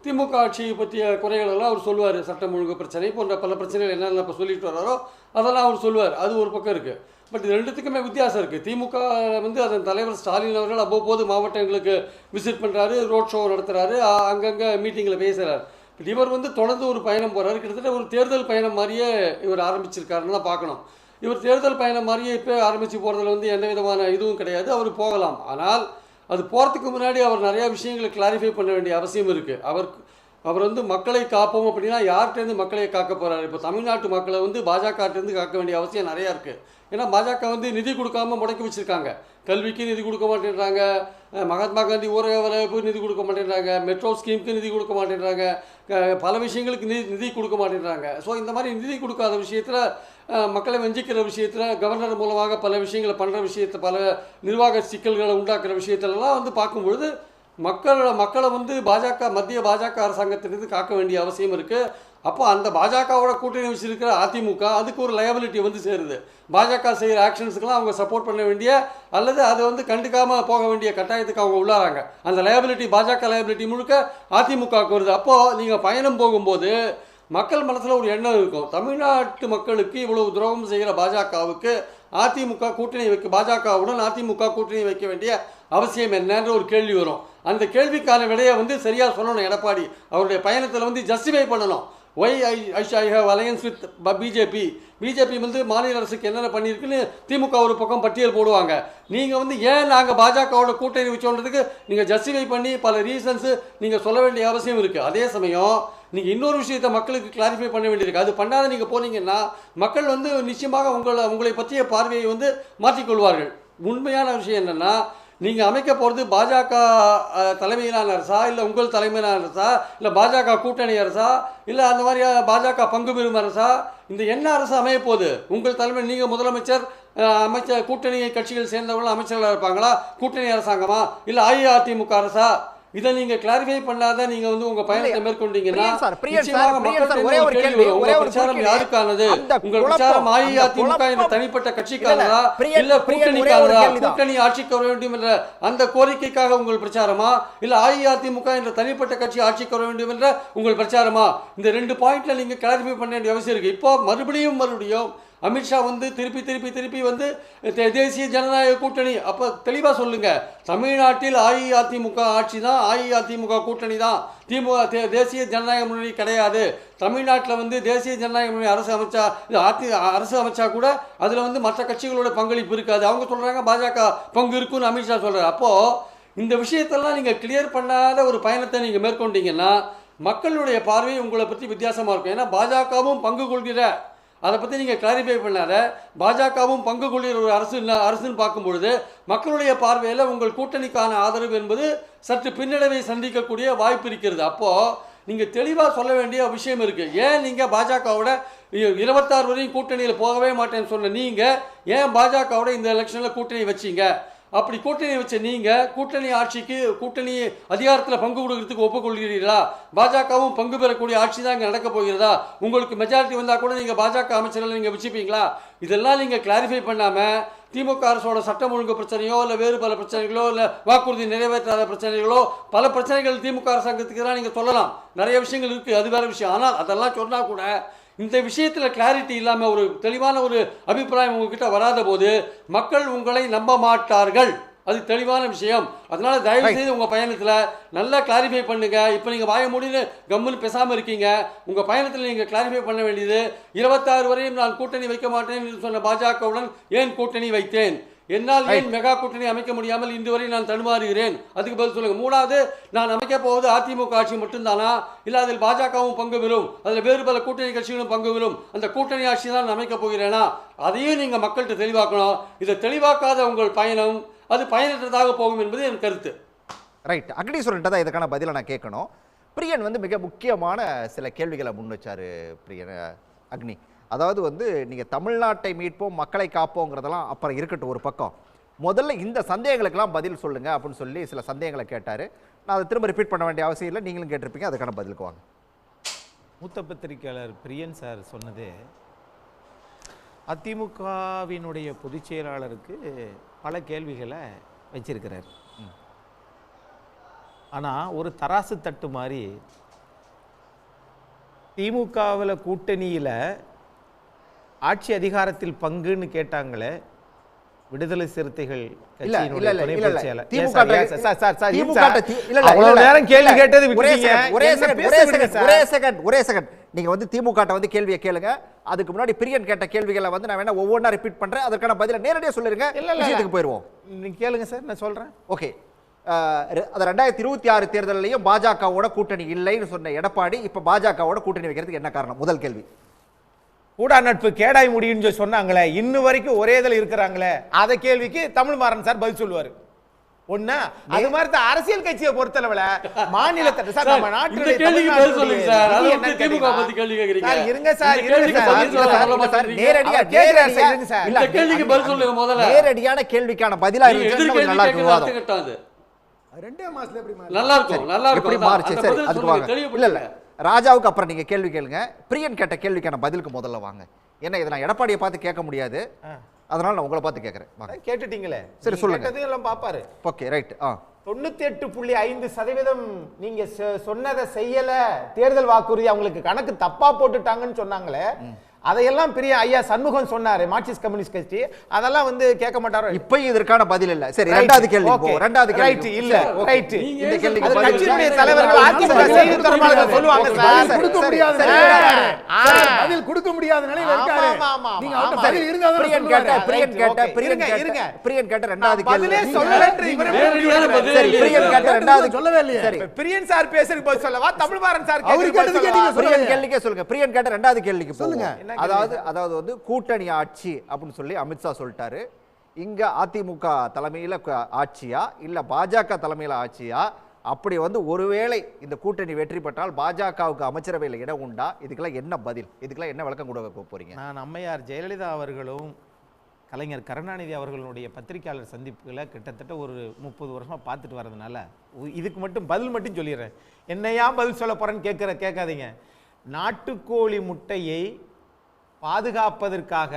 திமுக ஆட்சியை பற்றிய குறைகளெல்லாம் அவர் சொல்லுவார். சட்டம் ஒழுங்கு பிரச்சனை போன்ற பல பிரச்சனைகள் என்னென்ன இப்போ சொல்லிட்டு வர்றாரோ அதெல்லாம் அவர் சொல்லுவார். அது ஒரு பக்கம் இருக்குது. பட் இது ரெண்டுத்துக்குமே வித்தியாசம் இருக்குது. திமுக வந்து அதன் தலைவர் ஸ்டாலின் அவர்கள் அவ்வப்போது மாவட்டங்களுக்கு விசிட் பண்ணுறாரு, ரோட் ஷோ நடத்துகிறாரு, அங்கங்கே மீட்டிங்கில் பேசுகிறார். பட் இவர் வந்து தொடர்ந்து ஒரு பயணம் போகிறாரு. கிட்டத்தட்ட ஒரு தேர்தல் பயணம் மாதிரியே இவர் ஆரம்பிச்சிருக்காருன்னு தான் பார்க்கணும். இவர் தேர்தல் பயணம் மாதிரியே இப்போ ஆரம்பித்து போகிறதுல வந்து எந்த விதமான இதுவும் கிடையாது. அவர் போகலாம். ஆனால் அது போகிறதுக்கு முன்னாடி அவர் நிறையா விஷயங்களை கிளாரிஃபை பண்ண வேண்டிய அவசியம் இருக்குது. அவர் வந்து மக்களை காப்போம் அப்படின்னா யார்கிட்டேருந்து மக்களை காக்க போகிறார்? இப்போ தமிழ்நாட்டு மக்களை வந்து பாஜகட்டேருந்து காக்க வேண்டிய அவசியம் நிறையா இருக்குது. ஏன்னா பாஜக வந்து நிதி கொடுக்காம முடக்கி வச்சுருக்காங்க. கல்விக்கு நிதி கொடுக்க மாட்டேன்றாங்க, மகாத்மா காந்தி ஊரக வரவேற்பு நிதி கொடுக்க மாட்டேன்றாங்க, மெட்ரோ ஸ்கீமுக்கு நிதி கொடுக்க மாட்டேன்றாங்க, பல விஷயங்களுக்கு நிதி கொடுக்க மாட்டேன்றாங்க. ஸோ இந்த மாதிரி நிதி கொடுக்காத விஷயத்தில், மக்களை வஞ்சிக்கிற விஷயத்தில், கவர்னர் மூலமாக பல விஷயங்களை பண்ணுற விஷயத்தை, பல நிர்வாக சிக்கல்களை உண்டாக்குற விஷயத்திலலாம் வந்து பார்க்கும்பொழுது மக்களை வந்து மத்திய பாஜக அரசாங்கத்திலிருந்து காக்க வேண்டிய அவசியம் இருக்குது. அப்போ அந்த பாஜகவோட கூட்டணி வச்சிருக்கிற அதிமுக அதுக்கு ஒரு லயபிலிட்டி வந்து சேருது. பாஜக செய்கிற ஆக்ஷன்ஸுக்கெல்லாம் அவங்க சப்போர்ட் பண்ண வேண்டிய அல்லது அதை வந்து கண்டுக்காமல் போக வேண்டிய கட்டாயத்துக்கு அவங்க உள்ளாராங்க. அந்த லயபிலிட்டி, பாஜக லயபிலிட்டி முழுக்க அதிமுகவுக்கு வருது. அப்போது நீங்கள் பயணம் போகும்போது மக்கள் மனசில் ஒரு எண்ணம் இருக்கும். தமிழ்நாட்டு மக்களுக்கு இவ்வளவு துரோகம் செய்கிற பாஜகவுக்கு அதிமுக கூட்டணி பாஜகவுடன் அதிமுக கூட்டணி வைக்க வேண்டிய அவசியம் என்னன்ற ஒரு கேள்வி வரும். அந்த கேள்விக்கான விடையை வந்து சரியாக சொல்லணும். எடப்பாடி அவருடைய பயணத்தில் வந்து ஜஸ்டிஃபை பண்ணணும். Why I have alliance with BJP வந்து மாநில அரசுக்கு என்னென்ன பண்ணியிருக்குன்னு திமுக ஒரு பக்கம் பட்டியல் போடுவாங்க. நீங்கள் வந்து ஏன் நாங்கள் பாஜகவோட கூட்டணி வச்சோன்றதுக்கு நீங்கள் ஜஸ்டிஃபை பண்ணி பல ரீசன்ஸு நீங்கள் சொல்ல வேண்டிய அவசியம் இருக்குது. அதே சமயம் நீங்கள் இன்னொரு விஷயத்தை மக்களுக்கு கிளாரிஃபை பண்ண வேண்டியிருக்கு. அது பண்ணாத நீங்கள் போனீங்கன்னா மக்கள் வந்து நிச்சயமாக உங்களை பற்றிய பார்வையை வந்து மாற்றிக்கொள்வார்கள். உண்மையான விஷயம் என்னென்னா, நீங்கள் அமைக்க போகிறது பாஜக தலைமையிலான அரசா, இல்லை உங்கள் தலைமையிலான அரசா, இல்லை பாஜக கூட்டணி அரசா, இல்லை அந்த மாதிரி பாஜக பங்கு பெறும் அரசா, இந்த என்ன அரசு அமைய போகுது? உங்கள் தலைமை, நீங்கள் முதலமைச்சர், கூட்டணி கட்சிகள் சேர்ந்தவங்களும் அமைச்சர்களாக இருப்பாங்களா? கூட்டணி அரசாங்கமா, இல்லை அஇஅதிமுக அரசா? இதை நீங்க கிளாரிஃபை பண்ணாத நீங்க வந்து உங்க பயணத்தை மேற்கொண்டீங்கன்னா நிச்சயமாக மக்களுக்கு ஒரே ஒரு கேள்வி வரும். உங்க பிரச்சாரம் யாருக்கானது? உங்க பிரச்சாரம் அஇஅதிமுக என்ற தனிப்பட்ட கட்சிக்கானதா, இல்ல கூட்டணிக்கானதா? கூட்டணி ஆட்சிக்கு வர வேண்டும் என்ற அந்த கோரிக்கைக்காக உங்கள் பிரச்சாரமா, இல்ல அஇஅதிமுக என்ற தனிப்பட்ட கட்சி ஆட்சிக்கு வர வேண்டும் என்ற உங்கள் பிரச்சாரமா? இந்த ரெண்டு பாயிண்ட்ல நீங்க கிளாரிஃபை பண்ண வேண்டிய அவசியம் இருக்கு. இப்போ மறுபடியும் அமித்ஷா வந்து திருப்பி வந்து தேசிய ஜனநாயக கூட்டணி. அப்போ தெளிவாக சொல்லுங்க, தமிழ்நாட்டில் அஇஅதிமுக ஆட்சி தான், அஇஅதிமுக கூட்டணி தான், தேசிய ஜனநாயக முன்னணி கிடையாது. தமிழ்நாட்டில் வந்து தேசிய ஜனநாயக முன்னணி அரசு அமைச்சா கூட அதில் வந்து மற்ற கட்சிகளோட பங்களிப்பு இருக்காது. அவங்க சொல்கிறாங்க பாஜக பங்கு இருக்குன்னு அமித்ஷா சொல்கிறார். அப்போது இந்த விஷயத்தெல்லாம் நீங்கள் கிளியர் பண்ணாத ஒரு பயணத்தை நீங்கள் மேற்கொண்டீங்கன்னா மக்களுடைய பார்வை உங்களை பற்றி வித்தியாசமாக இருக்கும். ஏன்னா பாஜகவும் பங்கு கொள்கிற, அதை பற்றி நீங்கள் கிளாரிஃபை பண்ணாத, பாஜகவும் பங்கு கொள்கிற ஒரு அரசுன்னு பார்க்கும்பொழுது மக்களுடைய பார்வையில் உங்கள் கூட்டணிக்கான ஆதரவு என்பது சற்று பின்னடைவை சந்திக்கக்கூடிய வாய்ப்பு இருக்கிறது. அப்போது நீங்கள் தெளிவாக சொல்ல வேண்டிய விஷயம் இருக்குது. ஏன் நீங்கள் பாஜகவோட 26 வரையும் கூட்டணியில் போகவே மாட்டேன்னு சொன்ன நீங்கள் ஏன் பாஜகவோட இந்த எலெக்ஷனில் கூட்டணி வச்சிங்க? அப்படி கூட்டணி வச்ச நீங்கள் கூட்டணி அதிகாரத்தில் பங்கு கொடுக்கறதுக்கு ஒப்புக்கொள்கிறீர்களா? பாஜகவும் பங்கு பெறக்கூடிய ஆட்சி தான் இங்கே நடக்க போகிறதா? உங்களுக்கு மெஜாரிட்டி வந்தால் கூட நீங்கள் பாஜக அமைச்சர்களை நீங்கள் வச்சுப்பீங்களா? இதெல்லாம் நீங்கள் கிளாரிஃபை பண்ணாமல் திமுக அரசோட சட்டம் ஒழுங்கு பிரச்சனையோ, இல்லை வேறு பல பிரச்சனைகளோ, இல்லை வாக்குறுதி நிறைவேற்றாத பிரச்சனைகளோ, பல பிரச்சனைகள் திமுக அரசாங்கத்துக்கு தான் நீங்கள் சொல்லலாம். நிறைய விஷயங்கள் இருக்குது, அது வேறு விஷயம். ஆனால் அதெல்லாம் சொன்னால் கூட இந்த விஷயத்தில் கிளாரிட்டி இல்லாமல், ஒரு தெளிவான ஒரு அபிப்பிராயம் உங்ககிட்ட வராத போது மக்கள் உங்களை நம்ப மாட்டார்கள். அது தெளிவான விஷயம். அதனால தயவு செய்து உங்கள் பயணத்தில் நல்லா கிளாரிஃபை பண்ணுங்க. இப்போ நீங்கள் வாய மூடின்னு கம்முன்னு பேசாமல் இருக்கீங்க. உங்கள் பயணத்தில் நீங்கள் கிளாரிஃபை பண்ண வேண்டியது, 26 வரையும் நான் கூட்டணி வைக்க மாட்டேன் என்று சொன்ன பாஜகவுடன் ஏன் கூட்டணி வைத்தேன்? என்னால் ஏன் மெகா கூட்டணி அமைக்க முடியாமல் இன்று வரை நான் தடுமாறுகிறேன்? அதுக்கு பதில் சொல்லுங்க. மூணாவது, நான் அமைக்க போவது அதிமுக ஆட்சி மட்டும்தானா, இல்லை அதில் பாஜகவும் பங்கு பெறும், அதில் வேறு பல கூட்டணி கட்சிகளும் பங்கு பெறும், அந்த கூட்டணி ஆட்சி தான் அமைக்க போகிறேனா? அதையும் நீங்கள் மக்கள்கிட்ட தெளிவாக்கணும். இதை தெளிவாக்காத உங்கள் பயணம் அது பயனற்றதாக போகும் என்பது என் கருத்து. ரைட். அக்னீஸ்வரன்ட்ட தான் இதுக்கான பதிலை நான் கேட்கணும். பிரியன் வந்து மிக முக்கியமான சில கேள்விகளை முன் வச்சாரு. பிரியன் அக்னி, அதாவது வந்து நீங்கள் தமிழ்நாட்டை மீட்போம் மக்களை காப்போங்கிறதெல்லாம் அப்புறம் இருக்கட்டும் ஒரு பக்கம், முதல்ல இந்த சந்தேகங்களுக்கெல்லாம் பதில் சொல்லுங்கள் அப்படின்னு சொல்லி சில சந்தேகங்களை கேட்டார். நான் அதை திரும்ப ரிப்பீட் பண்ண வேண்டிய அவசியம் இல்லை, நீங்களும் கேட்டிருப்பீங்க, அதுக்கான பதிலுக்கு வாங்க. மூத்த பத்திரிகையாளர் பிரியன் சார் சொன்னது அதிமுகவினுடைய பொதுச் செயலாளருக்கு பல கேள்விகளை வச்சிருக்கிறார். ஆனால் ஒரு தராசு தட்டு மாதிரி திமுகவில் கூட்டணியில் ஆட்சி அதிகாரத்தில் பங்குன்னு கேட்டாங்களே விடுதலை சிறுத்தைகள் கட்சியினுடைய துணை பொதுச் செயலாளர். அவ்வளவு நேரம் கேள்வி கேட்டது ஒரே செகண்ட் நீங்க வந்து திமுக வந்து கேள்வியை கேளுங்க. அதுக்கு முன்னாடி பிரியன் கேட்ட கேள்விகளை வந்து நான் வேணா ஒவ்வொன்றா ரிப்பீட் பண்றேன். அதற்கான பதில நேரடியாக சொல்லிருங்க. விஷயத்துக்கு போயிருவோம். நீங்க கேளுங்க சார், நான் சொல்றேன். ஓகே. அது 2026 தேர்தலையும் பாஜகவோட கூட்டணி இல்லைன்னு சொன்ன எடப்பாடி இப்ப பாஜகவோட கூட்டணி வைக்கிறதுக்கு என்ன காரணம்? முதல் கேள்வி. கூடா நட்பு கேடாய் முடியும்னு சொன்னாங்களே, இன்னும் வரைக்கும் ஒரே இதில் இருக்கிறாங்களே, அத கேள்விக்கு தமிழ்மாறன் சார் பதில் சொல்லுவாரு. ஒண்ணா அது மாதிரி தான் அரசியல் கட்சியை பொறுத்தளவுல மாநிலத்தை சார் நம்ம நாட்டுடைய கேள்விக்கு பதில் சொல்லுங்க சார். அது வந்து திமுக பத்தி கேள்வி கேக்குறீங்க. சார் இருங்க சார், இருங்க சார், நேரடியா கேக்குறாரு சார், இருங்க சார். இந்த கேள்விக்கு பதில் சொல்லுங்க முதல்ல. நேரடியான கேள்விக்கான பதிலா இருந்துச்சு. நல்லா இருக்கும். ரெண்டே மாசத்துல எப்படி நல்லா இருக்கும், நல்லா எப்படி இருக்கும். மாறுச்சு? அந்த சரி, பதில் அதுக்கு சொல்லுங்க, வாங்க. இல்ல தெளிவுபடுத்துங்க. ராஜாவுக்கு அப்புறம் நீங்க கேள்வி கேளுங்க. பிரியன் கேட்ட கேள்விக்கான பதிலுக்கு முதல்ல வாங்க. ஏன்னா இதை நான் எடப்பாடியை பார்த்து கேட்க முடியாது, அதனால நான் உங்களை பார்த்து கேட்கறேன். வாங்க. கேட்டுட்டீங்களே, சரி சொல்லுங்க. எல்லாம் பாப்பாரு. Okay right. 98.5% நீங்க சொன்னதை செய்யல, தேர்தல் வாக்குறுதி அவங்களுக்கு கணக்கு தப்பா போட்டுட்டாங்கன்னு சொன்னாங்களே, அதையெல்லாம் பெரிய ஐயா சண்முகம் சொன்னாரு, மார்க்சிஸ்ட் கம்யூனிஸ்ட் கட்சி. அதெல்லாம் வந்து கேட்க மாட்டாரோ? இப்ப இதற்கான பதில் இல்ல. சரி, இரண்டாவது கேள்வி போ. இரண்டாவது கேள்வி இல்ல ரைட். இந்த கேள்விக்கு பதில் கட்சியுடைய தலைவர்கள் அதிமுக செய்தி தொடர்பாளர்கள் சொல்லுவாங்க சார், கொடுக்க முடியாது, பதில் கொடுக்க முடியாத நிலையில இருக்காரு. நீங்க அவர்ட்ட பதில் இருந்தா தான் பிரியன் கேட்ட இரண்டாவது கேள்வி பதிலே சொல்லலன்ற இவரே நேரடியான பதில். சரி, பிரியன் கேட்ட இரண்டாவது சொல்லவே இல்லையே. சரி, பிரியன் சார் பேசுறதுக்கு பதில் சொல்லவா, தமிழ்மாறன் சார் அவரு கேட்டதுக்கு நீங்க பிரியன் கேள்விக்கே சொல்லுங்க. பிரியன் கேட்ட இரண்டாவது கேள்விக்கு சொல்லுங்க. அதாவது வந்து கூட்டணி ஆட்சி அப்படின்னு சொல்லி அமித்ஷா சொல்லிட்டாரு. இங்க அதிமுக தலைமையில ஆட்சியா இல்ல பாஜக தலைமையில ஆட்சியா? அப்படி வந்து ஒருவேளை இந்த கூட்டணி வெற்றி பெற்றால் பாஜகவுக்கு அமைச்சரவையில் இடம் உண்டா? இதுக்கெல்லாம் என்ன பதில்? இதுக்கெல்லாம் என்ன விளக்கம் கொடுக்க போறீங்க? நான் அம்மையார் ஜெயலலிதா அவர்களும் கலைஞர் கருணாநிதி அவர்களுடைய பத்திரிகையாளர் சந்திப்புகளை கிட்டத்தட்ட ஒரு 30 வருஷமா பார்த்துட்டு வர்றதுனால இதுக்கு மட்டும் பதில் மட்டும் சொல்லிடுறேன். என்னையா பதில் சொல்ல போறேன்னு கேட்காதீங்க. நாட்டுக்கோழி முட்டையை பாதுகாப்பதற்காக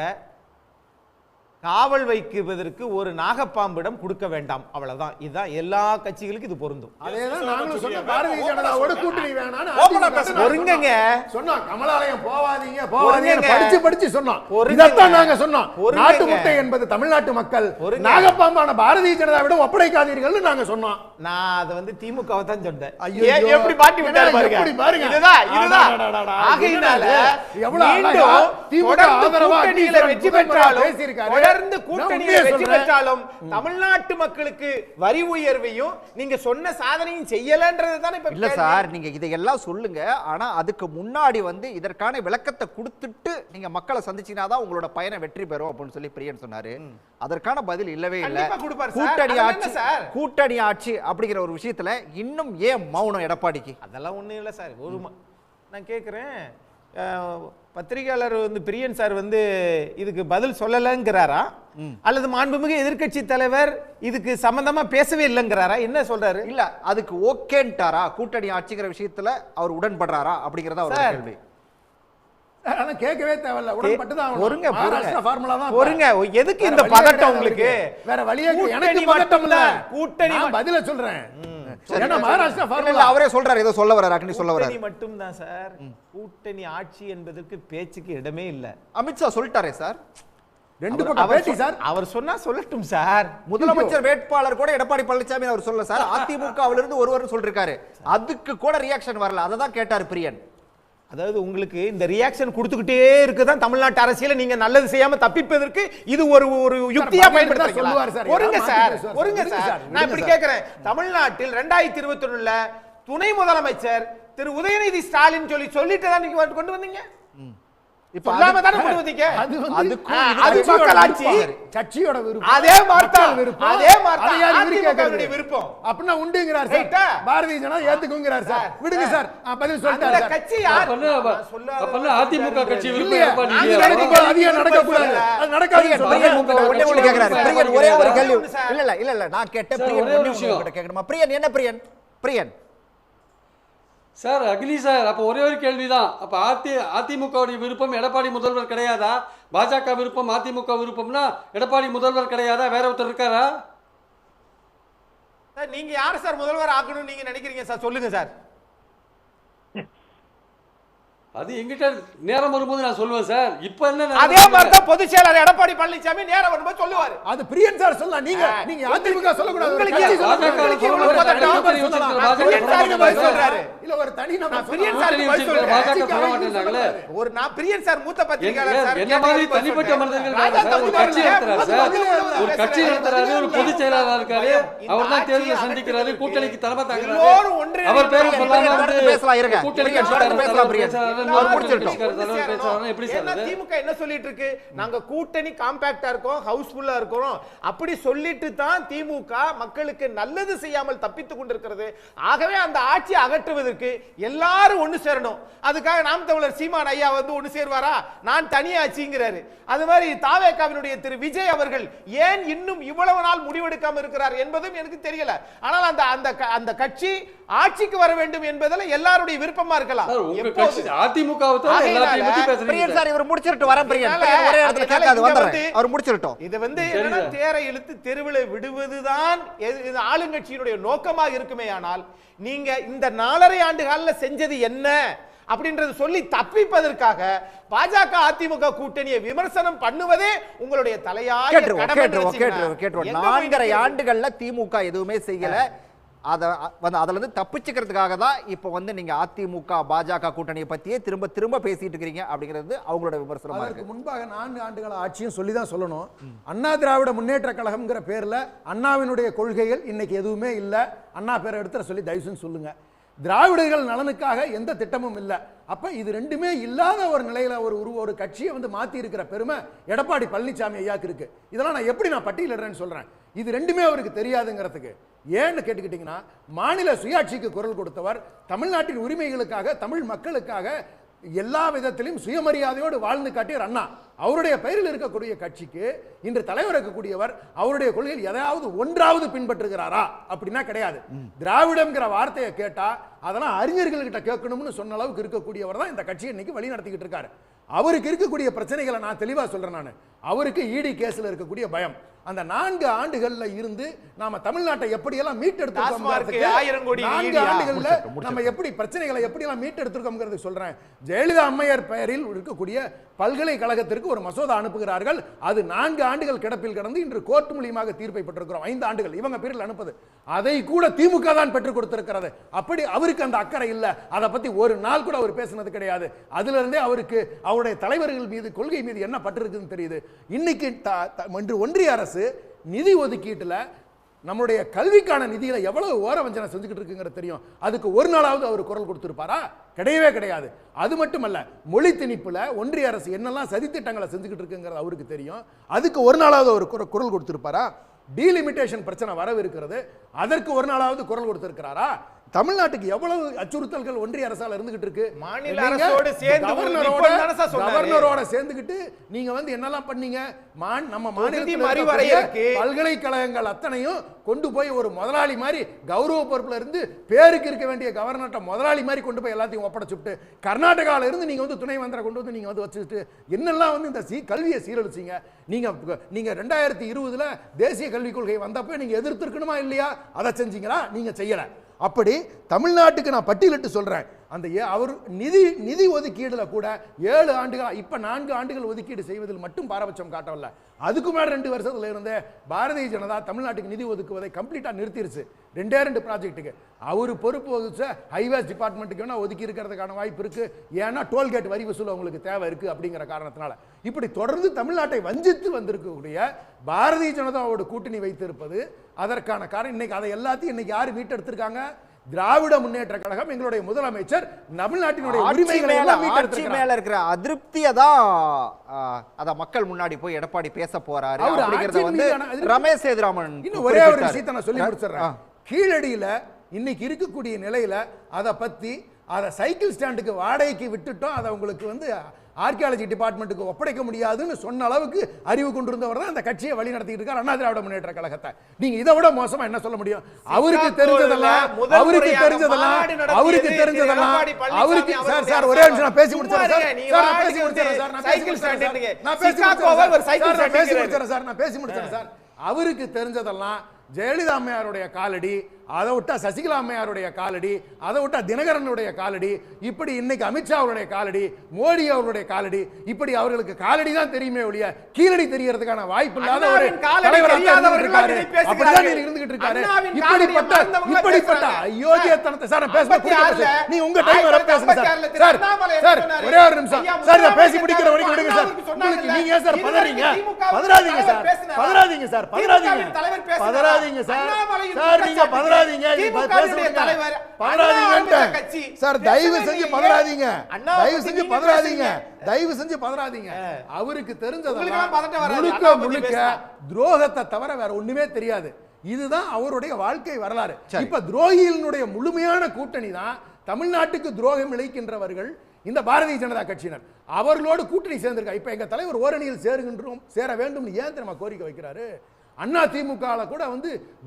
காவல் வைக்குவதற்கு ஒரு நாகப்பாம்பிடம் கொடுக்க வேண்டாம், அவ்வளவுதான். இதுதான் எல்லா கட்சிகளுக்கும் இது பொருந்தும். அதேதான் நாங்களும் சொன்ன, பாரதிய ஜனதாவோட கூட்டணி வேணாம்னு பொறுங்கங்க சொன்னோம். கமலாலயம் போவாதீங்க படிச்சு சொன்னோம். இதத்தான் நாங்க சொன்னோம். நாட்டு முட்டை என்பது தமிழ்நாட்டு மக்கள் நாகப்பாம்பான பாரதிய ஜனதாவிடம் ஒப்படைக்காதீர்கள் நாங்க சொன்னோம். நான் அதை வந்து திமுகவை தான் சொன்னேன். ஐயோ, எப்படி மாட்டி விட்டாரு பாருங்க. இதுதான் ஆகையினால வெற்றி பெற்றாலும் தொடர்ந்து கூட்டணியை வெற்றி பெற்றாலும் தமிழ்நாட்டு மக்களுக்கு வரி உயர்வையும் நீங்க சொன்ன சாதனையும் செய்யலன்றது தானே இப்ப இல்ல சார். நீங்க இதையெல்லாம் சொல்லுங்க, ஆனா அதுக்கு முன்னாடி வந்து இதற்கான விளக்கத்தை கொடுத்துட்டு நீங்க மக்களை சந்திச்சீங்கன்னா தான் உங்களோட பயணம் வெற்றி பெறும் அப்படின்னு சொல்லி பிரியன் சொன்னாரு. அதற்கான பதில் இல்லவே இல்ல. கூட்டணி ஆட்சி அப்படிங்கிற ஒரு விஷயத்துல இன்னும் ஏன் மௌனம் எடப்பாடிக்கு? அதெல்லாம் ஒண்ணும் இல்ல சார். நான் கேக்குறேன், பத்திரிகையாளர் வந்து பிரியன் சார் வந்து இதுக்கு பதில் சொல்லலங்கிறாரா அல்லது மாண்புமிகு எதிர்க்கட்சி தலைவர் இதுக்கு சம்பந்தமா பேசவே இல்லைங்கிறாரா? என்ன சொல்றாரு? இல்ல அதுக்கு ஓகேன்ட்டாரா? கூட்டணி ஆட்சிங்கிற விஷயத்துல அவர் உடன்படுறாரா அப்படிங்கறத ஒரு கேள்வி. ஆனா கேட்கவே தேவையில்ல, உடன்பட்டு தான் ஆகணும். பொறுங்க மகாராஷ்டிரா ஃபார்முலா தான். பொறுங்க, எதுக்கு இந்த பதட்டம் உங்களுக்கு? வேற வழியே எனக்கு பதட்டம் இல்ல. கூட்டணி பதில சொல்றேன். ஏன்னா மகாராஷ்டிரா ஃபார்முலா அவரே சொல்றாரு, ஏதோ சொல்ல வராரு, அக்னி சொல்ல வராரு. கூட்டணி மட்டும் தான் சார். கூட்டணி ஆட்சி என்பதற்கு பேச்சுக்கு இடமே இல்ல. அமித்ஷா சொல்லிட்டாரே சார். ரெண்டு பக்கம் பேட்டி சார். அவர் சொன்னா சொல்லட்டும் சார். முதலமைச்சர் வேட்பாளர் கூட எடப்பாடி பழனிசாமி அவர் சொல்ல சார். அதிமுகவில இருந்து ஒருவர் சொல்லிருக்காரு, அதுக்கு கூட ரியாக்ஷன் வரல. அதை தான் கேட்டார் பிரியன். அதாவது உங்களுக்கு இந்த ரியாக்ஷன் கொடுத்துக்கிட்டே இருக்குதான் தமிழ்நாட்டு அரசியல நீங்க நல்லது செய்யாம தப்பிப்பதற்கு இது ஒரு யுக்தியா பயன்படுத்துறீங்க. ஒருங்க சார், ஒருங்க சார். நான் இப்படி கேக்குறேன், தமிழ்நாட்டில் 2021ல துணை முதலமைச்சர் திரு உதயநிதி ஸ்டாலின் சொல்லிட்டு தான் நீங்க கொண்டு வந்தீங்க. இப்ப அல்லாம தான கொண்டு வந்தீங்க. அது மக்களாட்சி கட்சியோட விருப்பம். அதே மாதிரி விருப்பம் அப்படினா உண்டுங்கறார் சார். பாரதிய ஜனதா ஏத்துக்குங்கறார் சார். விடுங்க சார், பதில் சொல்லிட்டார் சார். கட்சி யார் அப்ப அதிமுக கட்சி விருப்பம் அதிக நடக்க கூடாது. அது நடக்காதுன்னு சொல்றீங்க. ஒண்ணே கேக்குறாரு பிரியன். ஒரே ஒரு கேள்வி. இல்ல நான் கேட்ட பிரியன் ஒண்ணே கேட்கணுமா? பிரியன் என்ன பிரியன்? சார் அக்னி சார், அப்போ ஒரே ஒரு கேள்விதான். அப்போ அதிமுகவுடைய விருப்பம் எடப்பாடி முதல்வர் கிடையாதா? பாஜக விருப்பம் அதிமுக விருப்பம்னா எடப்பாடி முதல்வர் கிடையாதா? வேற ஒருத்தர் இருக்காரா? சார் நீங்க யாரை சார் முதல்வர் ஆக்கணும்னு நீங்க நினைக்கிறீங்க சார்? சொல்லுங்க சார். அது எங்கிட்ட நேரம் வரும்போது நான் சொல்லுவேன் சார். இப்ப என்ன அதே மாதிரி தான் பொதுச் செயலாளர் எடப்பாடி பழனிசாமி நேரம் வரும்போது சொல்லுவாரு. அது பிரியன் சார் சொல்லலாம். நீங்க அதிமுக சொல்லக்கூடாது. உங்களுக்கு கட்சி பாஜக சொல்லக்கூடாது. சொல்ல ஒரு மாட்டாரு. தனி நபர் சொல்லலாம். பிரியன் சார் பதில் சொல்றாரு. இல்ல ஒரு தனி நபர் பிரியன் சொல்லலாம். சார் பதில் சொல்றாரு. பாஜக சொல்ல மாட்டேங்கிறாங்களே. ஒரு நான் பிரியன் சார் மூத்த பத்திரிகையாளர் சார். என்ன மாதிரி தனிப்பட்ட மனிதர்கள் சார் ஒரு கட்சி நடத்துறாரு சார். ஒரு கட்சி நடத்துறாரு, ஒரு பொதுச் செயலாளர் இருக்காரு, அவர் தான் தேர்தலை சந்திக்கிறாரு, கூட்டணிக்கு தலைமை தாங்குறாரு. அவர் பேரை சொல்லாம வந்து பேசலாம் இருங்க. கூட்டணி பேசலாம் பிரியன். அவர் முடிச்சிட்டோம். எப்படி சார் அது? திமுக என்ன சொல்லிட்டு இருக்கு? நாங்க கூட்டணி காம்பாக்டா இருக்கோம், ஹவுஸ்ஃபுல்லா இருக்கோம், அப்படி சொல்லிட்டு தான் திமுக மக்களுக்கு நல்லது செய்யாமல் தப்பித்துக் கொண்டிருக்கிறது. ஆகவே அந்த ஆட்சியை அகற்றுவதற்கு எல்லாரும் ஒண்ணு சேரணும். அதுக்காக நாம் தமிழர் சீமான் ஐயா வந்து ஒண்ணு சேர்வாரா? நான் தனியாச்சிங்கிறாரு. அது மாதிரி தாவேகாவினுடைய திரு விஜய் அவர்கள் ஏன் இன்னும் இவ்வளவு நாள் முடிவெடுக்காம இருக்கிறார் என்பதும் எனக்கு தெரியல. ஆனால் அந்த கட்சி ஆட்சிக்கு வர வேண்டும் என்பதில் எல்லாருடைய விருப்பமா இருக்கலாம். அதிமுகவை தான் எல்லாத்தையும் பத்தி பேசுறீங்க பிரியன் சார் இவர் முடிச்சிட்டு வரேன். பிரியன் ஒரே இடத்துல கேட்காது வந்துறேன். அவர் முடிச்சிட்டோம். இது வந்து என்னன்னா தேரை இழுத்து தெருவில் விடுவதுதான் ஆளுங்கட்சியினுடைய நோக்கமாக இருக்குமே. ஆனால் நீங்க இந்த 4.5 ஆண்டு கால செஞ்சது என்ன அப்படின்றது சொல்லி தப்பிப்பதற்காக பாஜக அதிமுக கூட்டணியை விமர்சனம் பண்ணுவதே உங்களுடைய தலையாய கடமை. 4.5 ஆண்டுகள்ல திமுக எதுவுமே செய்யல. அதுல இருந்து தப்பிச்சுக்கிறதுக்காக தான் இப்ப வந்து நீங்க அதிமுக பாஜக கூட்டணியை பத்தியே திரும்ப திரும்ப பேசிட்டு இருக்கீங்க அப்படிங்கிறது அவங்களோட விமர்சனம். அதற்கு முன்பாக 4 ஆண்டுகால ஆட்சியும் சொல்லி தான் சொல்லணும். அண்ணா திராவிட முன்னேற்ற கழகம்ங்கிற பேர்ல அண்ணாவினுடைய கொள்கைகள் இன்னைக்கு எதுவுமே இல்ல. அண்ணா பேரை எடுத்து சொல்லி தயவுசெய்து சொல்லுங்க. திராவிடர்கள் நலனுக்காக எந்த திட்டமும் இல்லை. அப்ப இது ரெண்டுமே இல்லாத ஒரு நிலையில ஒரு கட்சியை வந்து மாத்தி இருக்கிற பெருமை எடப்பாடி பழனிசாமி ஐயாக்கு இருக்கு. இதெல்லாம் நான் எப்படி பட்டியலிடுறேன்னு சொல்றேன். இது ரெண்டுமே அவருக்கு தெரியாதுங்கிறதுக்கு ஏன்னு கேட்டுக்கிட்டீங்கன்னா, மாநில சுயாட்சிக்கு குரல் கொடுத்தவர், தமிழ்நாட்டின் உரிமைகளுக்காக தமிழ் மக்களுக்காக எல்லா விதத்திலும் சுயமரியாதையோடு வாழ்ந்து காட்டியவர் அண்ணா. அவருடைய பெயரில் இருக்கக்கூடிய கட்சிக்கு இன்று தலைவர் இருக்கக்கூடியவர் அவருடைய கொள்கையில் எதையாவது ஒன்றாவது பின்பற்றுகிறாரா அப்படின்னா கிடையாது. திராவிடம்ங்கிற வார்த்தையை கேட்டா அதெல்லாம் அறிஞர்கள்கிட்ட கேட்கணும்னு சொன்ன அளவுக்கு இருக்கக்கூடியவர் தான் இந்த கட்சியை இன்னைக்கு வழி நடத்திக்கிட்டு இருக்காரு. அவருக்கு இருக்கக்கூடிய பிரச்சனைகளை நான் தெளிவா சொல்றேன். நான் அவருக்கு இடி கேஸ்ல இருக்கக்கூடிய பயம். அந்த 4 ஆண்டுகள்ல இருந்து நாம தமிழ்நாட்டை எப்படியெல்லாம் மீட்டெடுத்திருக்கோம், 4 ஆண்டுகள்ல நம்ம எப்படி பிரச்சனைகளை எப்படியெல்லாம் மீட்டெடுத்திருக்கோம்ங்கிறது சொல்றேன். ஜெயலலிதா அம்மையார் பெயரில் இருக்கக்கூடிய பல்கலைக்கழகத்திற்கு ஒரு மசோதா அனுப்புகிறார்கள். அது 4 ஆண்டுகள் கிடப்பில் கிடந்து இன்று கோர்ட் மூலியமாக தீர்ப்பை பெற்றிருக்கிறோம். 5 ஆண்டுகள் இவங்க பேரில் அனுப்புது. அதை கூட திமுக தான் பெற்றுக் கொடுத்திருக்கிறது. அப்படி அவருக்கு அந்த அக்கறை இல்ல. அதை பத்தி ஒரு நாள் கூட அவர் பேசினது கிடையாது. அதுல இருந்தே அவருக்கு அவருடைய தலைவர்கள் மீது கொள்கை மீது என்ன பட்டிருக்குன்னு தெரியுது. இன்னைக்கு ஒன்றிய அரசு நிதி ஒதுக்கீட்டுல நம்முடைய கல்விக்கான நிதியில எவ்வளவு ஓரவஞ்சனை செஞ்சுக்கிட்டு இருக்குங்கிறது தெரியும். அதுக்கு ஒரு நாளாவது அவர் குரல் கொடுத்திருப்பாரா? கிடையவே கிடையாது. அது மட்டுமல்ல, மொழி திணிப்புல ஒன்றிய அரசு என்னெல்லாம் சதித்திட்டங்களை செஞ்சுக்கிட்டு இருக்குங்கிறது அவருக்கு தெரியும். அதுக்கு ஒரு நாளாவது அவர் குரல் கொடுத்திருப்பாரா? டீலிமிட்டேஷன் பிரச்சனை வரவிருக்கிறது, அதற்கு ஒரு நாளாவது குரல் கொடுத்திருக்கிறாரா? தமிழ்நாட்டுக்கு எவ்வளவு அச்சுறுத்தல்கள் ஒன்றிய அரசால இருந்துகிட்டு இருக்கு. மாநில அரசோடு சேர்ந்து கவர்னரோட சேர்ந்துகிட்டு நீங்க வந்து என்னெல்லாம் பண்ணீங்க? நம்ம மாநிலத்தில் பல்கலைக்கழகங்கள் அத்தனையும் கொண்டு போய் ஒரு முதலாளி மாதிரி கௌரவ பொறுப்புல இருந்து பேருக்கு இருக்க வேண்டிய கவர்னர்ட்ட முதலாளி மாதிரி கொண்டு போய் எல்லாத்தையும் ஒப்படைச்சுட்டு, கர்நாடகால இருந்து நீங்க வந்து துணை மந்திர கொண்டு வந்து நீங்க வந்து வச்சுட்டு என்னெல்லாம் வந்து இந்த கல்வியை சீரழிச்சீங்க. நீங்க 2020 தேசிய கல்விக் கொள்கை வந்தப்ப நீங்க எதிர்த்திருக்கணுமா இல்லையா? அதை செஞ்சீங்களா? நீங்க செய்யல. அப்படி தமிழ்நாட்டுக்கு நான் பட்டியலிட்டு சொல்றேன். அந்த அவர் நிதி ஒதுக்கீடுல கூட 7 ஆண்டுகள், இப்ப 4 ஆண்டுகள் ஒதுக்கீடு செய்வதில் மட்டும் பாரபட்சம் காட்டவில்லை. அதுக்கு மேல 2 வருஷத்துல இருந்தே பாரதிய ஜனதா தமிழ்நாட்டுக்கு நிதி ஒதுக்குவதை கம்ப்ளீட்டா நிறுத்திருச்சு. 2 ப்ராஜெக்ட்டுக்கு அவர் பொறுப்பு வகிச்ச ஹைவேஸ் டிபார்ட்மெண்ட்டுக்கு வேணா ஒதுக்கி இருக்கிறதுக்கான வாய்ப்பு இருக்கு. ஏன்னா டோல்கேட் வரி வசூல் உங்களுக்கு தேவை இருக்கு அப்படிங்கிற காரணத்தினால இப்படி தொடர்ந்து தமிழ்நாட்டை வஞ்சித்து வந்திருக்கக்கூடிய பாரதிய ஜனதாவோட கூட்டணி வைத்திருப்பது அதற்கான காரணம். இன்னைக்கு அதை எல்லாத்தையும் இன்னைக்கு யாரு மீட்டெடுத்திருக்காங்க? திராவிட முன்னேற்ற கழகம். எங்களுடைய முதலமைச்சர் தமிழ்நாட்டினுடைய உரிமைகளை எல்லாம் மீட்டெடுத்திருக்கிறார். மேல இருக்கிற அதிருப்தியை தான் அத மக்கள் முன்னாடி போய் எடப்பாடி பேச போறாரு அப்படிங்கறத வந்து ரமேஷ் சேதுராமன் இன்னும் ஒரே ஒரு விஷயத்தை நான் சொல்லி முடிச்சிடுறேன். கீழடியில இன்னைக்கு இருக்கக்கூடிய நிலையில அதை பத்தி அதை சைக்கிள் ஸ்டாண்டுக்கு வாடகைக்கு விட்டுட்டோம். அதை உங்களுக்கு வந்து ஆர்கியாலஜி டிபார்ட்மெண்ட்டுக்கு ஒப்படைக்க முடியாதுன்னு சொன்ன அளவுக்கு அறிவு கொண்டிருந்தவர் தான் அந்த கட்சியை வழி நடத்திட்டு இருக்கார் அண்ணா திராவிட முன்னேற்ற கழகத்தை. நீங்க இதை விட மோசமா என்ன சொல்ல முடியும்? அவருக்கு தெரிஞ்சதெல்லாம் சார் ஒரே நிமிஷம் நான் பேசி முடிச்சேன் சார். அவருக்கு தெரிஞ்சதெல்லாம் ஜெயலலிதா அம்மையாருடைய காலடி, அதை விட்டா சசிகலா அம்மையாருடைய காலடி, அதை விட்டா தினகரனுடைய காலடி, இப்படி இன்னைக்கு அமித்ஷா அவருடைய காலடி, மோடி அவருடைய காலடி, இப்படி அவர்களுக்கு காலடி தான் தெரியுமே ஒழிய கீழடி தெரியறதுக்கான வாய்ப்பு இல்லாத ஒரு தலைவராக இருந்துகிட்டு இருக்காரு. இப்படிப்பட்ட அயோக்கியத்தனத்தை சார் நீ உங்க டைம் வர பேசுங்க சார். சார் ஒரே ஒரு நிமிஷம் சார், பேசி முடிக்கிற வரைக்கும் விடுங்க சார். உங்களுக்கு நீங்க ஏன் சார் பதறீங்க? பதறாதீங்க சார், பதறாதீங்க சார், பதறாதீங்க சார். சார் நீங்க பதறாதீங்க, சார் தயவு செஞ்சு பதறாதீங்க, தயவு செஞ்சு பதறாதீங்க. அவருக்கு தெரிஞ்சதெல்லாம் முழுக்க முழுக்க துரோகத்தை தவிர வேற ஒண்ணுமே தெரியாது. இதுதான் அவருடைய வாழ்க்கை வரலாறு. இப்ப துரோகிகளினுடைய முழுமையான கூட்டணி தான் தமிழ்நாட்டுக்கு துரோகம் இழைக்கின்றவர்கள் இந்த பாரதிய ஜனதா கட்சியினர். அவர்களோடு கூட்டணி சேர்ந்திருக்கா. இப்ப எங்க தலைவர் ஓரணியில் சேர வேண்டும் ஏன் தெரியுமா கோரிக்கை வைக்கிறாரு? அண்ணா திமுக கூட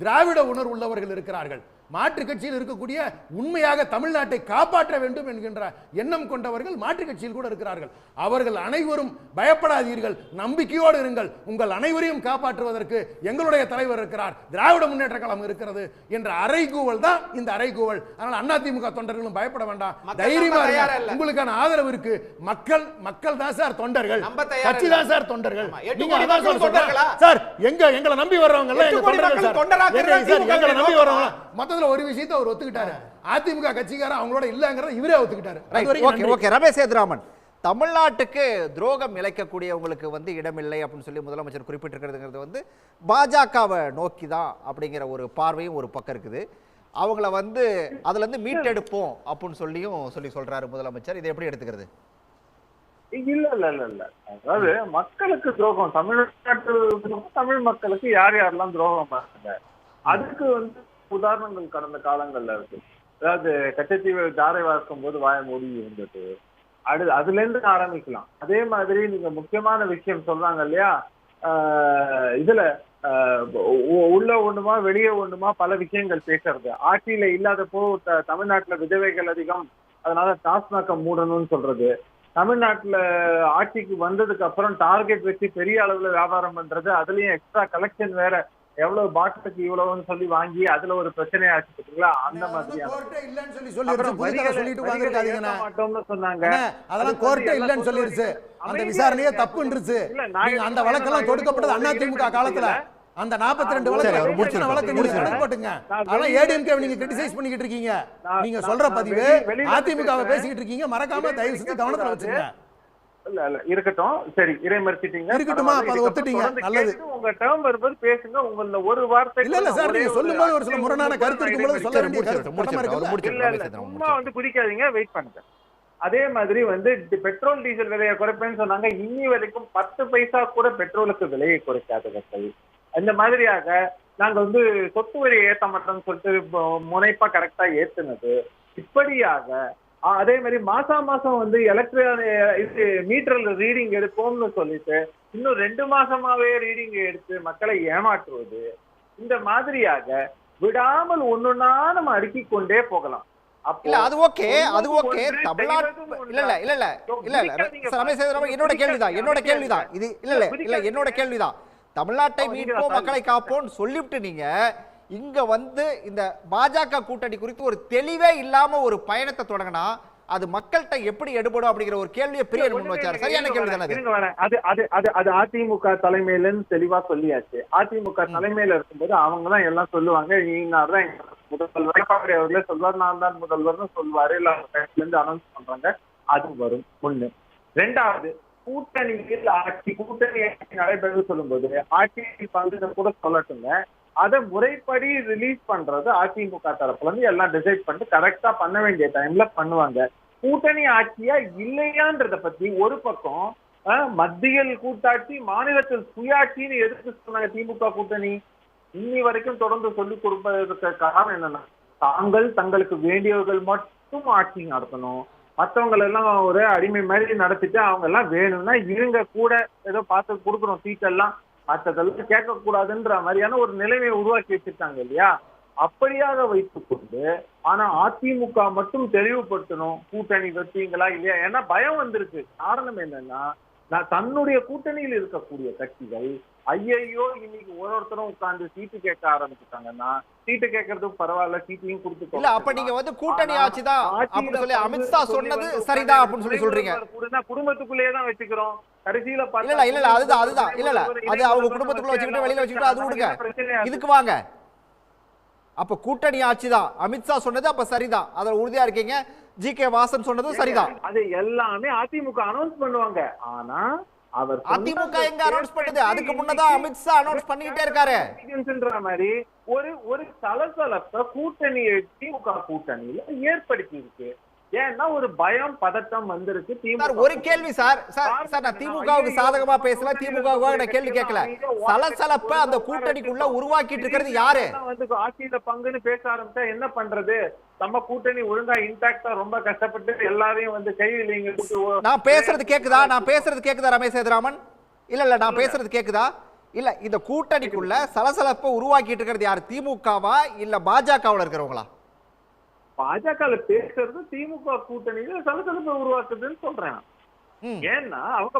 திராவிட உணர்வு உள்ளவர்கள் இருக்கிறார்கள். மாற்று கட்சியில் இருக்கக்கூடிய உண்மையாக தமிழ்நாட்டை காப்பாற்ற வேண்டும் என்கின்ற எண்ணம் கொண்டவர்கள் மாற்று கட்சியில் கூட இருக்கிறார்கள். அவர்கள் அனைவரும் பயப்படாதீர்கள், நம்பிக்கையோடு இருங்கள், உங்கள் அனைவரையும் காப்பாற்றுவதற்கு எங்களுடைய தலைவர் இருக்கிறார், திராவிட முன்னேற்ற கழகம் இருக்கிறது என்ற அறைகூவல் தான் இந்த அறைகூவல். அதனால அண்ணா திமுக தொண்டர்களும் பயப்பட வேண்டாம், தைரியமா இருங்க. உங்களுக்கான ஆதரவு இருக்கு. மக்கள் தான் சார் தொண்டர்கள், கட்சி தான் சார் தொண்டர்கள். சார் எங்களை நம்பி வர்றவங்க எல்லாம் எங்க தொண்டர்கள் சார். எங்களை நம்பி வர்றவங்க மொத்தத்துல ஒரு விஷயத்தை அவர் ஒத்துக்கிட்டாரு. அதிமுக கட்சிக்காரர் அவங்களோட இல்லங்கிறத இவரே ஒத்துக்கிட்டாரு. ஓகே ரமேஷ் சேதுராமன், தமிழ்நாட்டுக்கு துரோகம் இழைக்கக்கூடியவங்களுக்கு இடமில்லை அப்படின்னு சொல்லி முதலமைச்சர் குறிப்பிட்டிருக்கிறது பாஜகவை நோக்கி தான் அப்படிங்கிற ஒரு பார்வையும் ஒரு பக்கம் இருக்குது. அவங்கள அதுல இருந்து மீட்டெடுப்போம் அப்படின்னு சொல்றாரு முதலமைச்சர். இதை எப்படி எடுத்துக்கிறது? இல்ல அதாவது மக்களுக்கு துரோகம், தமிழ்நாட்டு தமிழ் மக்களுக்கு யார் யாரெல்லாம் துரோகம் பண்ணாங்க அதுக்கு உதாரணங்கள் கடந்த காலங்கள்ல இருக்கு. அதாவது கச்சத்தீவு தாரை வார்க்கும் போது வாய மூடி இருந்தது, அதுல இருந்து ஆரம்பிக்கலாம். அதே மாதிரி நீங்க முக்கியமான விஷயம் சொல்றாங்க இல்லையா, இதுல உள்ள ஒண்ணுமா வெளியே ஒண்ணுமா பல விஷயங்கள் பேசுறது. ஆட்சியில இல்லாதப்போ தமிழ்நாட்டுல விதவைகள் அதிகம், அதனால டாஸ்மாக மூடணும்னு சொல்றது. தமிழ்நாட்டுல ஆட்சிக்கு வந்ததுக்கு அப்புறம் டார்கெட் வச்சு பெரிய அளவுல வியாபாரம் பண்றது, அதுலயும் எக்ஸ்ட்ரா கலெக்ஷன் வேற, எவ்வளவு பாட்டுக்கு இவ்வளவுன்னு சொல்லி வாங்கி அதுல ஒரு பிரச்சனை ஆச்சு பாத்தீங்களா? அந்த மாதிரியான சொன்னாங்க. அதெல்லாம் கோர்ட்டே இல்லன்னு சொல்லிருச்சு, அந்த விசாரணையே தப்புன்றுச்சு. அந்த வழக்கெல்லாம் தொடுக்கப்பட்டது அண்ணா திமுக காலத்துல. அந்த 42 வழக்கு நீங்க போட்டுங்க. அதெல்லாம் ஏடிஎம்கே நீங்க கிரிட்டிசைஸ் பண்ணிக்கிட்டு இருக்கீங்க. நீங்க சொல்ற பதிவு அதிமுகவை பேசிக்கிட்டு இருக்கீங்க. மறக்காம தயவு செஞ்சு கவனத்துல வச்சுங்க. இல்ல இருக்கட்டும், சரி இறைமறிச்சிட்டீங்க, இருக்கட்டுமா? அப்ப ஒத்துட்டீங்க, நல்லது. உங்க டேர்ம் வரும்போது பேசுங்க. உங்கள ஒரு வார்த்தை இல்ல சார், நீங்க சொல்லும்போது ஒரு சில முரணான கருத்து இருக்கும்போது சொல்ல வேண்டிய கருத்து இல்ல சும்மா குதிக்காதீங்க, வெயிட் பண்ணுங்க. அதே மாதிரி பெட்ரோல் டீசல் விலையை குறைப்பேன்னு சொன்னாங்க. இன்னி வரைக்கும் 10 பைசா கூட பெட்ரோலுக்கு விலையை குறைக்காதவர்கள். அந்த மாதிரியாக நாங்க சொத்து வரி ஏத்த மாட்டோம்னு சொல்லிட்டு முனைப்பா கரெக்டா ஏத்துனது. இப்படியாக அதே மாதிரி மாசம் இது மீட்டர்ல ரீடிங் எடுப்போம்னு சொல்லிட்டு இன்னும் 2 மாசமாவே ரீடிங் எடுத்து மக்களை ஏமாற்றுவது. இந்த மாதிரியாக விடாமல் ஒன்னொன்னா நம்ம அடுக்கிக் கொண்டே போகலாம். இல்ல அது ஓகே, அது ஓகே. தமிழ்நாடு இல்ல ரமேஷ் சேதுராமன், என்னோட கேள்விதான் இது. இல்ல என்னோட கேள்விதான். தமிழ்நாட்டை மீட்போம், மக்களை காப்போம் சொல்லிவிட்டு நீங்க இங்க இந்த பாஜக கூட்டணி குறித்து ஒரு தெளிவே இல்லாம ஒரு பயணத்தை தொடங்கினா அது மக்கள்கிட்ட எப்படி எடுபடும் அப்படிங்கிற ஒரு கேள்வியை பிரிய முன் வச்சாரு. சரியான கேள்வி தானே அது அதிமுக தலைமையிலன்னு தெளிவா சொல்லியாச்சு. அதிமுக தலைமையில இருக்கும்போது அவங்கதான் எல்லாம் சொல்லுவாங்க, இன்னார்தான் முதல்வர், எடப்பாடி அவர்களே சொல்வார், நான் தான் முதல்வர்னு சொல்வாரு, இல்ல இருந்து அனௌன்ஸ் பண்றாங்க. அது வரும் ஒண்ணு. 2வது, கூட்டணியில் கூட்டணி நடைபெறும் சொல்லும்போது ஆட்சியில் பங்கு கூட சொல்லட்டுங்க, அதை முறைப்படி ரிலீஸ் பண்றது அதிமுக தரப்புல இருந்து எல்லாம் டிசைட் பண்ணிட்டு கரெக்டா பண்ண வேண்டிய டைம்ல பண்ணுவாங்க. கூட்டணி ஆட்சியா இல்லையான்றத பத்தி ஒரு பக்கம் மத்தியில் கூட்டாட்சி, மாநிலத்தில் சுயாட்சின்னு எதுக்கு சொன்னாங்க திமுக கூட்டணி? இன்னி வரைக்கும் தொடர்ந்து சொல்லிக் கொடுப்பதற்கு காரணம் என்னன்னா, தாங்கள் தங்களுக்கு வேண்டியவர்கள் மட்டும் ஆட்சி நடத்தணும், மத்தவங்க எல்லாம் ஒரு அடிமை மாதிரி நடத்திட்டு அவங்க எல்லாம் வேணும்னா இருங்க கூட ஏதோ பார்த்து கொடுக்குறோம் சீட்டெல்லாம் மற்றதெல்லாம் கேட்க கூடாதுன்ற மாதிரியான ஒரு நிலைமையை உருவாக்கி வச்சிருக்காங்க இல்லையா? அப்படியாக வைத்துக் கொண்டு ஆனா அதிமுக மட்டும் தெளிவுபடுத்தணும் கூட்டணி வச்சீங்களா இல்லையா? ஏன்னா பயம் வந்திருக்கு. காரணம் என்னன்னா நான் தன்னுடைய கூட்டணியில் இருக்கக்கூடிய கட்சிகள் ஐயையோ இன்னைக்கு ஒருத்தரும் உட்கார்ந்து சீட்டு கேட்க ஆரம்பிச்சுட்டாங்கன்னா சீட்டு கேட்கறதுக்கு பரவாயில்ல சீட்டையும் கொடுத்து இல்ல அப்ப நீங்க வந்து கூட்டணி ஆட்சிதான் அப்படின்னு சொல்லி அமித்ஷா சொன்னது சரிதான் அப்படின்னு சொல்லி சொல்றீங்க. குடும்பத்துக்குள்ளேயே தான் வச்சுக்கிறோம் கடைசியில இல்ல இல்ல அதுதான் இல்ல அது அவங்க குடும்பத்துக்குள்ள வச்சுக்கிட்டு வெளியில வச்சுக்கிட்டு அது விடுங்க. இதுக்கு வாங்க. அப்ப கூட்டணி ஆட்சிதான் அமித்ஷா சொன்னது அப்ப சரிதான், அதுல உறுதியா இருக்கீங்க. ஜி.கே. வாசன் சொன்னதும் சரிதான். அது எல்லாமே அதிமுக அனௌன்ஸ் பண்ணுவாங்க. ஆனா அவர் அதிமுக எங்க அனௌன்ஸ் பண்ணுது? அதுக்கு முன்னதான் அமித்ஷா அனௌன்ஸ் பண்ணிட்டே இருக்காரு. மாதிரி ஒரு சலசலப்ப கூட்டணி திமுக கூட்டணியில ஏற்படுத்தி இருக்கு. ஏன்னா ஒரு பயம் பதட்டம் வந்திருக்கு. ஒரு கேள்வி சார் நான் திமுகவுக்கு சாதகமா பேசல, திமுகவுக்கு நான் கேள்வி கேட்கல. சலசலப்ப அந்த கூட்டணிக்குள்ள உருவாக்கிட்டு இருக்கிறது யாரு? வந்து ஆட்சியில பங்குன்னு பேச ஆரம்பிச்சா என்ன பண்றது? நம்ம கூட்டணி ஒழுங்கா இன்டாக்டா ரொம்ப கஷ்டப்பட்டு எல்லாரையும் வந்து கையில நான் பேசுறது கேக்குதா ரமேஷ் சேதுராமன்? இல்ல நான் பேசுறது கேக்குதா? இல்ல இந்த கூட்டணிக்குள்ள சலசலப்ப உருவாக்கிட்டு இருக்கிறது யாரு? திமுகவா இல்ல பாஜகவுல இருக்கிறவங்களா? பாஜக பேசுறது திமுக கூட்டணியில சலசலப்பை உருவாக்குதுன்னு சொல்றேன். ஏன்னா அவங்க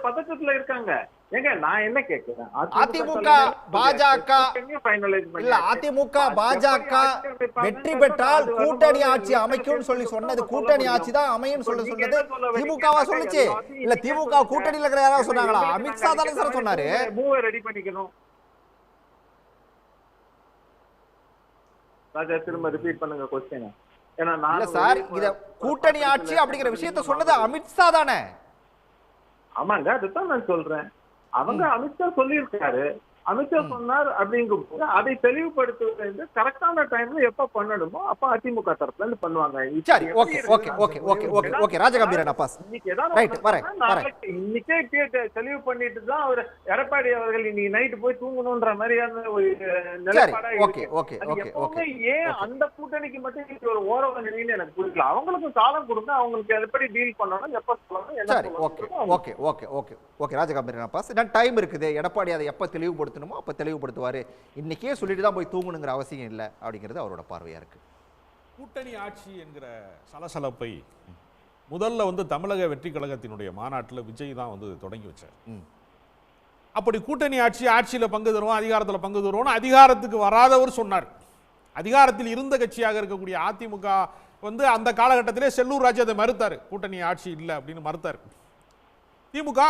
பதட்டத்துல இருக்காங்க. ஏங்க நான் என்ன கேட்கிறேன், அதிமுக பாஜக இல்ல அதிமுக பாஜக வெற்றி பெற்றால் கூட்டணி ஆட்சி அமைக்கும் சொல்லி சொன்னது கூட்டணி ஆட்சி தான் அமையும் சொல்லி சொன்னது திமுகவா சொல்லுச்சு? இல்ல திமுக கூட்டணியில இருக்கிற யாராவது சொன்னாங்களா? அமித்ஷா தானே சார் சொன்னாரு. மூவ ரெடி பண்ணிக்கணும். ராஜா திரும்ப ரிப்பீட் பண்ணுங்க क्वेश्चन. ஏன்னா நான் சார் இத கூட்டணி ஆட்சி அப்படிங்கிற விஷயத்தை சொன்னது அமித்ஷா தானே? ஆமாங்க, அதுதான் நான் சொல்றேன். அவங்க அமித்ஷா சொல்லியிருக்காரு. அமித்ஷா சொன்னார் அப்படிங்கும்போது அதை தெளிவுபடுத்துவது கரெக்டான டைம்ல எப்ப பண்ணணுமோ அப்ப அதிமுக தரப்புல இருந்து பண்ணுவாங்க. சரி, okay okay okay okay okay okay Rajagambhiran Abbas இன்னைக்கு இன்னைக்கே தெளிவு பண்ணிட்டு தான் அவர் எடப்பாடி அவர்கள் இன்னைக்கு நைட் போய் தூங்கணும்ன்ற மாதிரியான ஒரு நிலைப்பாடா இருக்கு. ஏன் அந்த கூட்டணிக்கு மட்டும் ஒரு ஓரவ நிலைன்னு எனக்கு புரியல. அவங்களுக்கும் காலம் கொடுங்க, அவங்களுக்கு எப்படி டீல் பண்ணணும் எப்ப சொல்லணும். சரி, okay okay okay okay okay Rajagambhiran Abbas, time இருக்குது. எடப்பாடி அதை எப்ப தெளிவுபடுத்த அப்ப தெளிவுபடுத்துவாரு. இன்னைக்கே சொல்லிட்டு தான் போய் தூங்கணுங்கிற அவசியம் இல்லை அப்படிங்கிறது அவரோட பார்வையா இருக்கு. கூட்டணி ஆட்சி என்கிற சலசலப்பை முதல்ல வந்து தமிழக வெற்றி கழகத்தினுடைய மாநாட்டில் விஜய் தான் வந்து தொடங்கி வச்சார். அப்படி கூட்டணி ஆட்சியில் பங்கு தருவோம், அதிகாரத்தில் பங்கு தருவோம், அதிகாரத்துக்கு வராதவர் சொன்னார். அதிகாரத்தில் இருந்த கட்சியாக இருக்கக்கூடிய அதிமுக வந்து அந்த காலகட்டத்திலே செல்லூர் ராஜு அதை மறுத்தார். கூட்டணி ஆட்சி இல்லை அப்படின்னு மறுத்தார். திமுக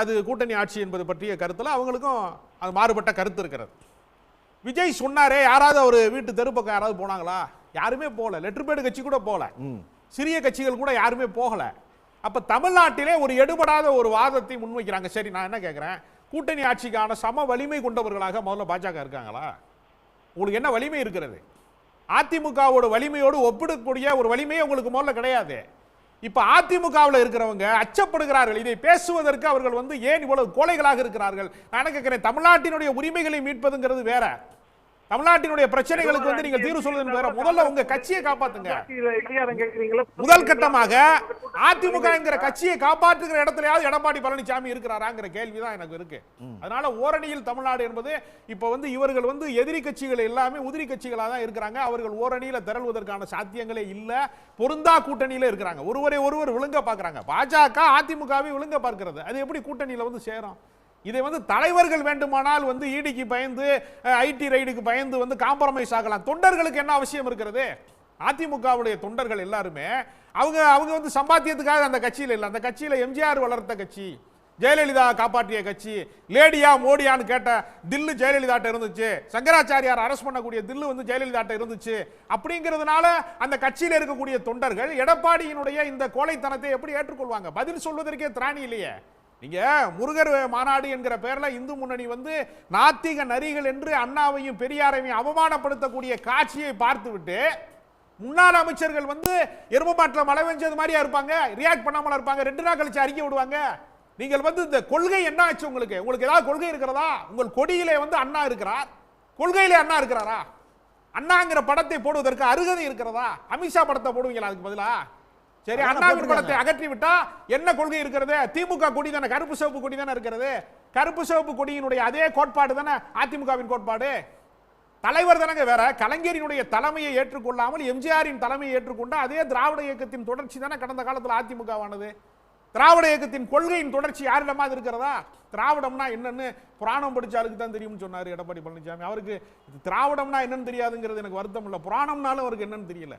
அது கூட்டணி ஆட்சி என்பது பற்றிய கருத்தில் அவங்களுக்கும் அது மாறுபட்ட கருத்து இருக்கிறது. விஜய் சொன்னாரே, யாராவது ஒரு வீட்டு தெருப்பக்கம் யாராவது போனாங்களா? யாருமே போகல. லெட்டர் பேடு கட்சி கூட போகல, சிறிய கட்சிகள் கூட யாருமே போகல. அப்ப தமிழ்நாட்டிலே ஒரு எடுபடாத ஒரு வாதத்தை முன்வைக்கிறாங்க. சரி, நான் என்ன கேட்கிறேன், கூட்டணி ஆட்சிக்கான சம வலிமை கொண்டவர்களாக முதல்ல பாஜக இருக்காங்களா? உங்களுக்கு என்ன வலிமை இருக்கிறது? அதிமுகவோட வலிமையோடு ஒப்பிடக்கூடிய ஒரு வலிமையே உங்களுக்கு முதல்ல கிடையாது. இப்ப அதிமுகவில் இருக்கிறவங்க அச்சப்படுகிறார்கள். இதை பேசுவதற்கு அவர்கள் வந்து ஏன் இவ்வளவு கோழைகளாக இருக்கிறார்கள்? நான் கேட்கிறேன், தமிழ்நாட்டினுடைய உரிமைகளை மீட்பதுங்கிறது வேற, தமிழ்நாட்டினுடைய பிரச்சனைகளுக்கு வந்து நீங்க தீர்வு சொல்றது வேற. முதல்ல உங்க கட்சியை காப்பாத்துங்க. முதல் கட்டமாக அதிமுக என்கிற கட்சியை காப்பாற்றுகிற இடத்துலயாவது எடப்பாடி பழனிசாமி இருக்கிறாராங்கிற கேள்விதான் எனக்கு இருக்கு. அதனால ஓரணியில் தமிழ்நாடு என்பது இப்ப வந்து இவர்கள் வந்து எதிரி கட்சிகள் எல்லாமே உதிரி கட்சிகளா தான் இருக்கிறாங்க. அவர்கள் ஓரணியில திரள்வதற்கான சாத்தியங்களே இல்ல. பொருந்தா கூட்டணியில இருக்கிறாங்க. ஒருவர் விழுங்க பாக்குறாங்க. பாஜக அதிமுகவை விழுங்க பார்க்கிறது. அது எப்படி கூட்டணியில வந்து சேரும்? இதை வந்து தலைவர்கள் வேண்டுமானால் வந்து ஈடிக்கு பயந்து ஐடி ரைடுக்கு பயந்து வந்து காம்ப்ரமைஸ் ஆகலாம். தொண்டர்களுக்கு என்ன அவசியம் இருக்கிறது? அதிமுகவுடைய தொண்டர்கள் எல்லாருமே அவங்க வந்து சம்பாத்தியத்துக்காக அந்த கட்சியில் இல்லை. அந்த கட்சியில எம்ஜிஆர் வளர்த்த கட்சி, ஜெயலலிதா காப்பாற்றிய கட்சி, லேடியா மோடியான்னு கேட்ட தில்லு ஜெயலலிதாட்ட இருந்துச்சு, சங்கராச்சாரியார் அரசு பண்ணக்கூடிய தில்லு வந்து ஜெயலலிதாட்ட இருந்துச்சு. அப்படிங்கிறதுனால அந்த கட்சியில் இருக்கக்கூடிய தொண்டர்கள் எடப்பாடியினுடைய இந்த கோழைத்தனத்தை எப்படி ஏற்றுக்கொள்வாங்க? பதில் சொல்வதற்கே திராணி இல்லையே. நீங்க முருகர் மாநாடு என்கிற பெயர்ல இந்து முன்னணி வந்து நாத்திக நரிகள் என்று அண்ணாவையும் பெரியாரையும் அவமானப்படுத்தக்கூடிய காட்சியை பார்த்துவிட்டு முன்னாள் அமைச்சர்கள் வந்து எரும மாட்டில் மழை பெஞ்சது மாதிரியா இருப்பாங்க, ரியாக்ட் பண்ணாமல இருப்பாங்க, 2 நாள் கழிச்சு அறிக்கை விடுவாங்க. நீங்கள் வந்து இந்த கொள்கை என்ன ஆச்சு? உங்களுக்கு ஏதாவது கொள்கை இருக்கிறதா? உங்கள் கொடியிலே வந்து அண்ணா இருக்கிறார், கொள்கையிலே அண்ணா இருக்கிறாரா? அண்ணாங்கிற படத்தை போடுவதற்கு அருகதை இருக்கிறதா? அமித்ஷா படத்தை போடுவீங்களா அதுக்கு பதிலா? சரி, அதான் அண்ணாவின் போட்டிருக்காங்க. படத்தை அகற்றி விட்டா என்ன கொள்கை இருக்கிறது? திமுக கொடி தானே, கருப்பு சிவப்பு கொடி தானே இருக்கிறது. கருப்பு சிவப்பு கொடியினுடைய அதே கோட்பாடு தானே அதிமுகவின் கோட்பாடு. தலைவர் தானங்க வேற. கலைஞரினுடைய தலைமையை ஏற்றுக்கொள்ளாமல் எம்ஜிஆரின் தலைமையை ஏற்றுக்கொண்ட அதே திராவிட இயக்கத்தின் தொடர்ச்சி தானே கடந்த காலத்தில் அதிமுகவானது. திராவிட இயக்கத்தின் கொள்கையின் தொடர்ச்சி யாரிடமா இருக்கிறதா? திராவிடம்னா என்னன்னு புராணம் படிச்சாருக்கு தான் தெரியும்னு சொன்னாரு எடப்பாடி பழனிசாமி. அவருக்கு திராவிடம்னா என்னன்னு தெரியாதுங்கிறது எனக்கு வருத்தம் இல்லை. புராணம்னாலும் அவருக்கு என்னன்னு தெரியல.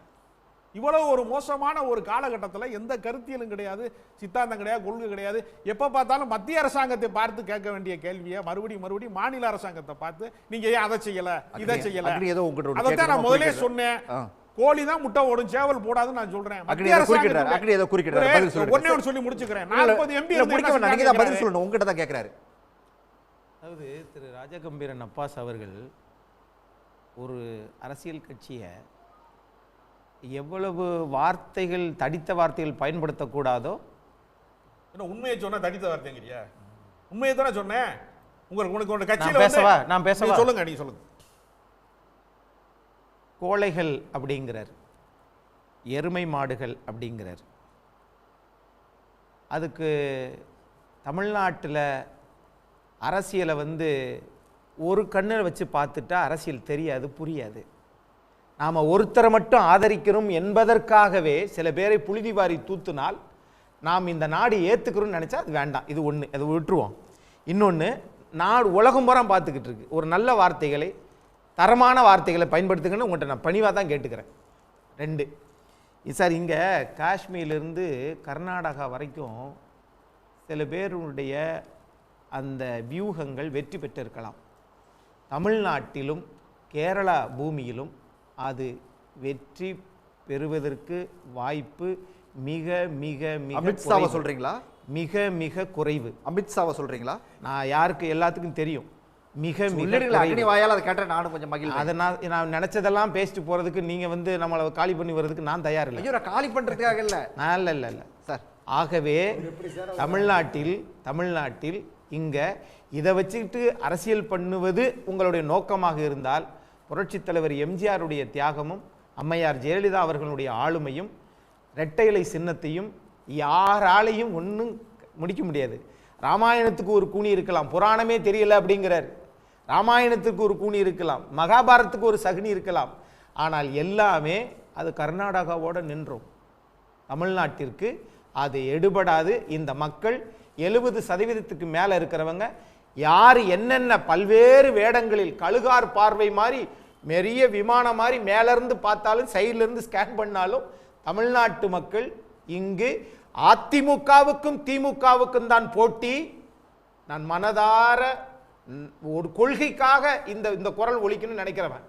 இவ்வளவு ஒரு மோசமான ஒரு காலகட்டத்தில் எந்த கருத்தியலும் கிடையாது, சித்தாந்தம் கிடையாது, கொள்கை கிடையாது. எப்ப பார்த்தாலும் மத்திய அரசாங்கத்தை பார்த்து கேட்க வேண்டிய கேள்வியை மறுபடியும் மாநில அரசாங்கத்தை பார்த்து நீங்க ஏன் அதை செய்யல இதை செய்யல. ஏதோ உங்ககிட்ட அதைத்தான் நான் முதலே சொன்னேன். கோழி தான் முட்டை ஓடும், சேவல் போடாதுன்னு நான் சொல்றேன். மத்திய அரசாங்கம் ஒன்னே ஒன்று சொல்லி முடிச்சுக்கிறேன். 40 MP நீங்க தான் பதில் சொல்லணும், உங்ககிட்ட தான் கேட்கிறாரு. அதாவது திரு ராஜகம்பீரன் அப்பாஸ் அவர்கள் ஒரு அரசியல் கட்சியை எவ்வளவு வார்த்தைகள், தடித்த வார்த்தைகள் பயன்படுத்தக்கூடாதோ. உண்மையை சொன்னா தடித்த வார்த்தைங்கிறியா? உண்மையை தானே சொன்னேன். உங்களுக்கு கட்சியில நான் பேசவா? சொல்லுங்க, நீங்க சொல்லுங்க. கோழைகள் அப்படிங்கிறார், எருமை மாடுகள் அப்படிங்கிறார். அதுக்கு தமிழ்நாட்டில் அரசியலை ஒரு கண்ணில் வச்சு பார்த்துட்டா அரசியல் தெரியாது, புரியாது. நாம் ஒருத்தரை மட்டும் ஆதரிக்கிறோம் என்பதற்காகவே சில பேரை புழுதி வாரி தூத்துனால் நாம் இந்த நாடு ஏற்றுக்கிறோம்னு நினச்சா அது வேண்டாம். இது ஒன்று, அதை விட்டுருவோம். இன்னொன்று, நாடு உலகம் பூரா பார்த்துக்கிட்டு இருக்கு. ஒரு நல்ல வார்த்தைகளை, தரமான வார்த்தைகளை பயன்படுத்துங்கன்னு உங்கள்கிட்ட நான் பணிவாக தான் கேட்டுக்கிறேன். 2 சார், இங்கே காஷ்மீர்லேருந்து கர்நாடகா வரைக்கும் சில பேருடைய அந்த வியூகங்கள் வெற்றி பெற்றிருக்கலாம். தமிழ்நாட்டிலும் கேரளா பூமியிலும் அது வெற்றி பெறுவதற்கு வாய்ப்பு மிக மிக மிக அமித்ஷாவை சொல்றீங்களா? மிக மிக குறைவு. அமித்ஷாவை சொல்றீங்களா? நான் யாருக்கு எல்லாத்துக்கும் தெரியும். மிக மிக அக்னி வாயால் அதை கேட்ட நானும் கொஞ்சம் மகிழ்ச்சி. அதை நான் நினைச்சதெல்லாம் பேசிட்டு போறதுக்கு நீங்க நம்மளை காலி பண்ணி வர்றதுக்கு நான் தயார் இல்லை. ஐயோ, காலி பண்றதுக்காக இல்ல. நான் இல்லை சார். ஆகவே தமிழ்நாட்டில் இங்க இதை வச்சுக்கிட்டு அரசியல் பண்ணுவது உங்களுடைய நோக்கமாக இருந்தால், புரட்சித் தலைவர் எம்ஜிஆருடைய தியாகமும் அம்மையார் ஜெயலலிதா அவர்களுடைய ஆளுமையும் இரட்டை இலை சின்னத்தையும் யாராலையும் ஒன்றும் முடிக்க முடியாது. ராமாயணத்துக்கு ஒரு கூனி இருக்கலாம், புராணமே தெரியல அப்படிங்கிறார். ராமாயணத்துக்கு ஒரு கூனி இருக்கலாம், மகாபாரத்துக்கு ஒரு சகுனி இருக்கலாம், ஆனால் எல்லாமே அது கர்நாடகாவோட நின்றோம். தமிழ்நாட்டிற்கு அது எடுபடாது. இந்த மக்கள் 70% மேலே இருக்கிறவங்க யார் என்னென்ன பல்வேறு வேடங்களில் கழுகார் பார்வை மாதிரி மெரிய விமானம் மாதிரி மேலேருந்து பார்த்தாலும் சைட்லேருந்து ஸ்கேன் பண்ணாலும் தமிழ்நாட்டு மக்கள் இங்கு அதிமுகவுக்கும் திமுகவுக்கும் தான் போட்டி. நான் மனதார ஒரு கொள்கைக்காக இந்த குரல் ஒலிக்கணும்னு நினைக்கிறவன்.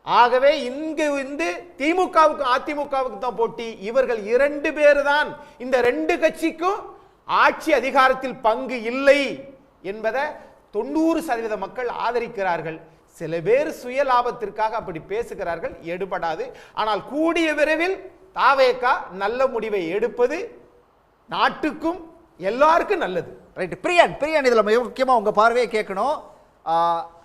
ஆகவே இங்கு திமுகவுக்கும் அதிமுகவுக்கும் தான் போட்டி. இவர்கள் 2 பேர் தான். இந்த 2 கட்சிக்கும் ஆட்சி அதிகாரத்தில் பங்கு இல்லை என்பதை 90% மக்கள் ஆதரிக்கிறார்கள். சில பேர் சுய லாபத்திற்காக அப்படி பேசுகிறார்கள், எடுபடாது. ஆனால் கூடிய விரைவில் தாவேகா நல்ல முடிவை எடுப்பது நாட்டுக்கும் எல்லாருக்கும் நல்லது. ரைட். பிரியன் இதுல முக்கியமா உங்க பார்வையை கேட்கணும்.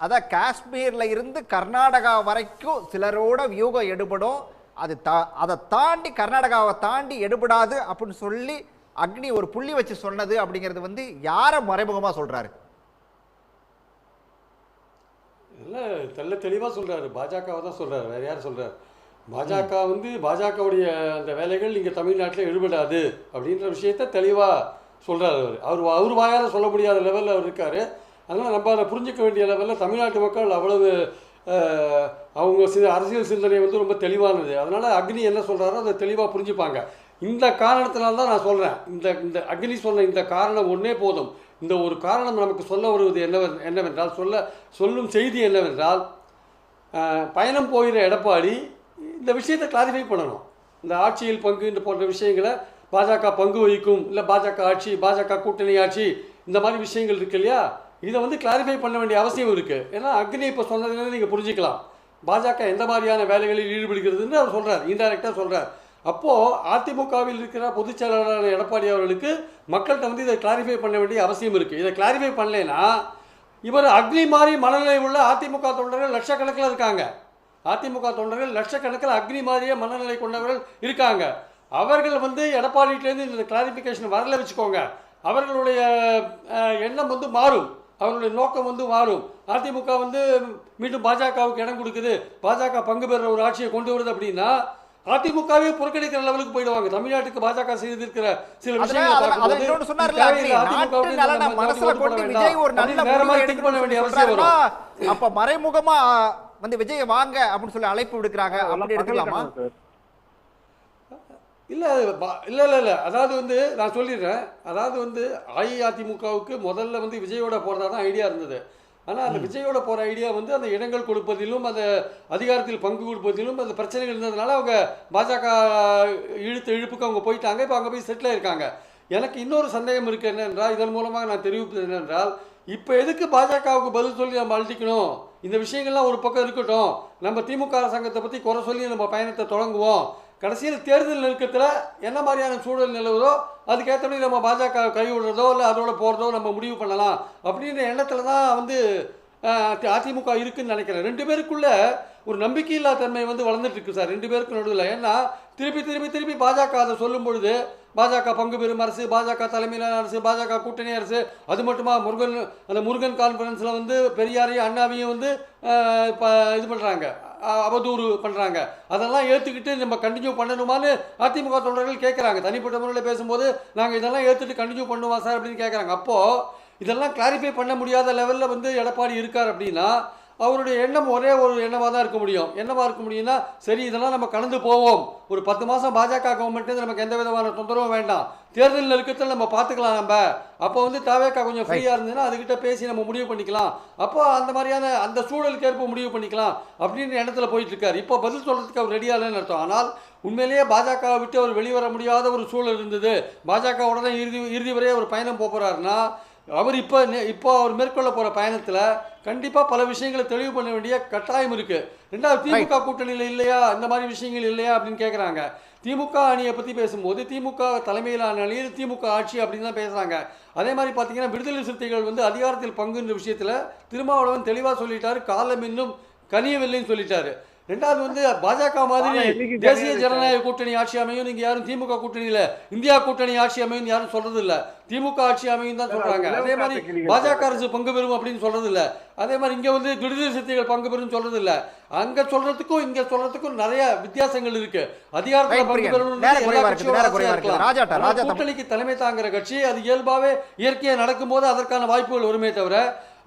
அதான் காஷ்மீர்ல இருந்து கர்நாடகா வரைக்கும் சிலரோட வியூகம் எடுபடும், அதை தாண்டி கர்நாடகாவை தாண்டி எடுபடாது அப்படின்னு சொல்லி அக்னி ஒரு புள்ளி வச்சு சொன்னது அப்படிங்கிறது யாரை மறைமுகமா சொல்றாரு? இல்லை, தெளிவாக சொல்கிறாரு. பாஜகவை தான் சொல்கிறார், வேறு யார் சொல்கிறார்? பாஜக பாஜகவுடைய அந்த வேலைகள் இங்கே தமிழ்நாட்டில் எடுபடாது அப்படின்ற விஷயத்த தெளிவாக சொல்கிறார். அவர் வாயால் சொல்ல முடியாத லெவலில் அவர் இருக்கார். அதனால் நம்ம அதை புரிஞ்சிக்க வேண்டிய லெவலில் தமிழ்நாட்டு மக்கள் அவ்வளவு அவங்க அரசியல் சிந்தனை ரொம்ப தெளிவானது. அதனால் அக்னி என்ன சொல்கிறாரோ அதை தெளிவாக புரிஞ்சுப்பாங்க. இந்த காரணத்தினால தான் நான் சொல்கிறேன், இந்த அக்னி சொன்ன இந்த காரணம் ஒன்றே போதும். இந்த ஒரு காரணம் நமக்கு சொல்ல வருவது என்னவென்றால் சொல்லும் செய்தி என்னவென்றால், பயணம் போகிற எடப்பாடி இந்த விஷயத்தை கிளாரிஃபை பண்ணணும். இந்த ஆட்சியில் பங்கு போன்ற விஷயங்களை பாஜக பங்கு வகிக்கும், இல்லை பாஜக ஆட்சி, பாஜக கூட்டணி ஆட்சி, இந்த மாதிரி விஷயங்கள் இருக்கு இல்லையா, இதை கிளாரிஃபை பண்ண வேண்டிய அவசியம் இருக்குது. ஏன்னா அக்னி இப்போ சொன்னதுலேருந்து நீங்கள் புரிஞ்சுக்கலாம் பாஜக எந்த மாதிரியான வேலைகளில் ஈடுபடுகிறதுன்னு அவர் சொல்கிறார், இன்டைரக்டாக சொல்கிறார். அப்போது அதிமுகவில் இருக்கிற பொதுச் செயலாளரான எடப்பாடி அவர்களுக்கு மக்கள்கிட்ட இதை கிளாரிஃபை பண்ண வேண்டிய அவசியம் இருக்குது. இதை கிளாரிஃபை பண்ணலைன்னா இவர் அக்னி மாதிரி மனநிலை உள்ள அதிமுக தொண்டர்கள் லட்சக்கணக்கில் இருக்காங்க. அதிமுக தொண்டர்கள் லட்சக்கணக்கில் அக்னி மாதிரியே மனநிலை கொண்டவர்கள் இருக்காங்க. அவர்கள் வந்து எடப்பாடியிலேருந்து இந்த கிளாரிஃபிகேஷன் வரல வச்சுக்கோங்க, அவர்களுடைய எண்ணம் வந்து மாறும், அவர்களுடைய நோக்கம் வந்து மாறும். அதிமுக வந்து மீண்டும் பாஜகவுக்கு இடம் கொடுக்குது, பாஜக பங்கு பெறுற ஒரு ஆட்சியை கொண்டு வருது அப்படின்னா அதிமுகவே புறக்கணிக்கிற லெவலுக்கு போயிடுவாங்க. தமிழ்நாட்டுக்கு பாஜக செய்திருக்கிற சில விஷயங்களை அப்ப மறைமுகமா வந்து விஜய் வாங்க அப்படின்னு சொல்லி அழைப்பு விடுக்கிறாங்க, அப்படி எடுக்கலாமா? இல்லை இல்லை இல்லை இல்லை அதாவது வந்து நான் சொல்லிடுறேன், அதாவது வந்து அஇஅதிமுகவுக்கு முதல்ல வந்து விஜயோட போகிறதா தான் ஐடியா இருந்தது. ஆனால் அந்த விஜயோட போகிற ஐடியா வந்து அந்த இடங்கள் கொடுப்பதிலும் அந்த அதிகாரத்தில் பங்கு கொடுப்பதிலும் அந்த பிரச்சனைகள் இருந்ததுனால அவங்க பாஜக இழுப்புக்கு அவங்க போயிட்டாங்க. இப்போ அங்கே போய் செட்டில் ஆயிருக்காங்க. எனக்கு இன்னொரு சந்தேகம் இருக்குது என்னென்றால், இதன் மூலமாக நான் தெரிவிப்பது என்னென்றால், இப்போ எதுக்கு பாஜகவுக்கு பதில் சொல்லி நம்ம அழட்டிக்கணும்? இந்த விஷயங்கள்லாம் ஒரு பக்கம் இருக்கட்டும், நம்ம திமுக அரசாங்கத்தை பற்றி குறை சொல்லி நம்ம பயணத்தை தொடங்குவோம். கடைசியில் தேர்தல் நெருக்கத்தில் என்ன மாதிரியான சூழல் நிலவுதோ அதுக்கேற்றபடி நம்ம பாஜக கைவிடுறதோ இல்லை அதோட போகிறதோ நம்ம முடிவு பண்ணலாம் அப்படின்ற எண்ணத்தில் தான் வந்து அதிமுக இருக்குன்னு நினைக்கிறேன். ரெண்டு பேருக்குள்ள ஒரு நம்பிக்கையில்லா தன்மை வந்து வளர்ந்துட்டு இருக்கு சார் ரெண்டு பேருக்கு நடுவில். ஏன்னா திருப்பி பாஜக அதை சொல்லும் பொழுது பாஜக பங்கு பெறும் அரசு, பாஜக தலைமையிலான அரசு, பாஜக கூட்டணி அரசு, அது மட்டுமா முருகன் கான்ஃபரன்ஸில் வந்து பெரியாரையும் அண்ணாவையும் வந்து இது பண்ணுறாங்க, அவதூறு பண்ணுறாங்க. அதெல்லாம் ஏற்றுக்கிட்டு நம்ம கண்டினியூ பண்ணணுமான்னு அதிமுக தொண்டர்கள் கேட்குறாங்க. தனிப்பட்ட முறையில் பேசும்போது நாங்கள் இதெல்லாம் ஏற்றுட்டு கண்டினியூ பண்ணுவோம் சார் அப்படின்னு கேட்குறாங்க. அப்போது இதெல்லாம் கிளாரிஃபை பண்ண முடியாத லெவலில் வந்து எடப்பாடி இருக்கார் அப்படின்னா அவருடைய எண்ணம் ஒரே ஒரு எண்ணமாக தான் இருக்க முடியும். என்னவா இருக்க முடியும்னா, சரி இதெல்லாம் நம்ம கடந்து போவோம், ஒரு 10 மாதம் பாஜக கவர்மெண்ட்டு நமக்கு எந்த விதமான தொந்தரவும் வேண்டாம், தேர்தல் நெருக்கத்தில் நம்ம பார்த்துக்கலாம், நம்ம அப்போ வந்து தாவேக்கா கொஞ்சம் ஃப்ரீயாக இருந்ததுன்னா அதுக்கிட்ட பேசி நம்ம முடிவு பண்ணிக்கலாம், அப்போ அந்த மாதிரியான அந்த சூழலுக்கு ஏற்ப முடிவு பண்ணிக்கலாம் அப்படின்ற எண்ணத்தில் போயிட்டு இருக்காரு. இப்போ பதில் சொல்கிறதுக்கு அவர் ரெடியாக இல்லைன்னு அர்த்தம். ஆனால் உண்மையிலேயே பாஜகவை விட்டு அவர் வெளிவர முடியாத ஒரு சூழல் இருந்தது, பாஜகவோட தான் இறுதி வரையே அவர் பயணம் போகிறாருன்னா அவர் இப்போ அவர் மேற்கொள்ள போகிற பயணத்தில் கண்டிப்பாக பல விஷயங்களை தெளிவு பண்ண வேண்டிய கட்டாயம் இருக்குது. ரெண்டாவது, திமுக கூட்டணியில் இல்லையா, இந்த மாதிரி விஷயங்கள் இல்லையா அப்படின்னு கேட்குறாங்க. திமுக அணியை பற்றி பேசும்போது திமுக தலைமையிலான அணியில் திமுக ஆட்சி அப்படின்னு தான் பேசுகிறாங்க. அதே மாதிரி பார்த்தீங்கன்னா விடுதலை சிறுத்தைகள் வந்து அதிகாரத்தில் பங்குன்ற விஷயத்தில் திருமாவளவன் தெளிவாக சொல்லிட்டாரு, காலம் இன்னும் கனியவில்லைன்னு சொல்லிட்டாரு. ரெண்டாவது வந்து பாஜக மாதிரி தேசிய ஜனநாயக கூட்டணி ஆட்சி அமையும் நீங்க யாரும் திமுக கூட்டணியில இந்தியா கூட்டணி ஆட்சி அமையும் யாரும் சொல்றது இல்ல, திமுக ஆட்சி அமையும் தான் சொல்றாங்க. அதே மாதிரி பாஜக அரசு பங்கு பெறும் அப்படின்னு சொல்றது இல்ல. அதே மாதிரி இங்க வந்து விடுதலை சிறுத்தைகள் பங்கு பெறும் சொல்றது இல்ல. அங்க சொல்றதுக்கும் இங்க சொல்றதுக்கும் நிறைய வித்தியாசங்கள் இருக்கு. அதிகாரத்தில் பங்கு பெறணும் கூட்டணிக்கு தலைமை தாங்குற கட்சி, அது இயல்பாவே இயற்கையா நடக்கும் போது அதற்கான வாய்ப்புகள் வருமே தவிர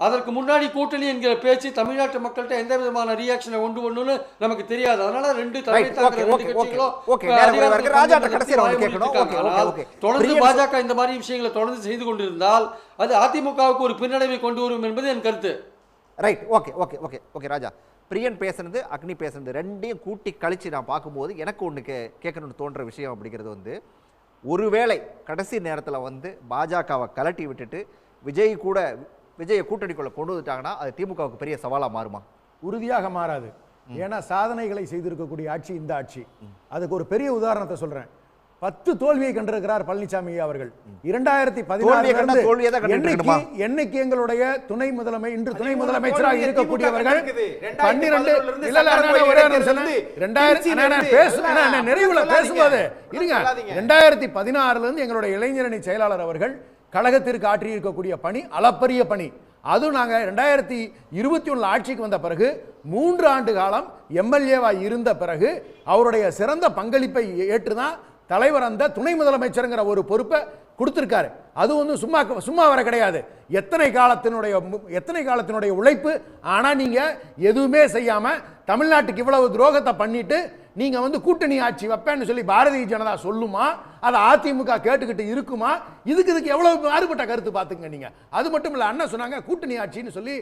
அதற்கு முன்னாடி கூட்டணி என்கிற பேச்சு தமிழ்நாட்டு மக்கள்கிட்ட எந்த விதமான ரியாக்ஷனை கொண்டு வரணும்னு நமக்கு தெரியாது. அதனால தொடர்ந்து பாஜக இந்த மாதிரி விஷயங்களை தொடர்ந்து செய்து கொண்டிருந்தால் அது அதிமுகவுக்கு ஒரு பின்னடைவை கொண்டு வரும் என்பது என் கருத்து. Right, okay okay okay okay Raja, Priyan பேசுனது அக்னி பேசுனது ரெண்டையும் கூட்டி கழிச்சு நான் பார்க்கும்போது எனக்கு ஒன்று கேட்கணும்னு தோன்ற விஷயம் அப்படிங்கிறது வந்து, ஒருவேளை கடைசி நேரத்தில் வந்து பாஜகவை கலட்டி விட்டுட்டு விஜயை கூட்டணிக்குள்ள கொண்டு வந்துட்டாங்கன்னா அது திமுகவுக்கு பெரிய சவாலா மாறுமா? உறுதியாக மாறாது. ஏன்னா சாதனைகளை செய்திருக்கக்கூடிய ஆட்சி இந்த ஆட்சி. அதுக்கு ஒரு பெரிய உதாரணத்தை சொல்றேன். 10 தோல்வியை கண்டிருக்கிறார் பழனிசாமி அவர்கள். 2014 என்னைக்கு எங்களுடைய துணை முதலமை இன்று துணை முதலமைச்சராக இருக்கக்கூடியவர்கள் 2016 இருந்து எங்களுடைய இளைஞரணி செயலாளர் அவர்கள் கழகத்திற்கு ஆற்றி இருக்கக்கூடிய பணி அளப்பரிய பணி. அதுவும் நாங்கள் 2021 ஆட்சிக்கு வந்த பிறகு 3 ஆண்டு காலம் எம்எல்ஏவா இருந்த பிறகு அவருடைய சிறந்த பங்களிப்பை ஏற்றுதான் தலைவர் அந்த துணை முதலமைச்சருங்கிற ஒரு பொறுப்பை கொடுத்திருக்காரு. அது வந்து சும்மா வர கிடையாது. எத்தனை காலத்தினுடைய உழைப்பு. ஆனா நீங்க எதுவுமே செய்யாம தமிழ்நாட்டுக்கு இவ்வளவு துரோகத்தை பண்ணிட்டு நீங்க வந்து கூட்டணி ஆட்சி வைப்பேன்னு சொல்லி பாரதிய ஜனதா சொல்லுமா, அதை அதிமுக கேட்டுக்கிட்டு இருக்குமா? இதுக்கு எவ்வளவு மாறுபட்ட கருத்து பாத்துங்க நீங்க. அது மட்டும் இல்ல, அண்ணா சொன்னாங்க கூட்டணி ஆட்சின்னு சொல்லி,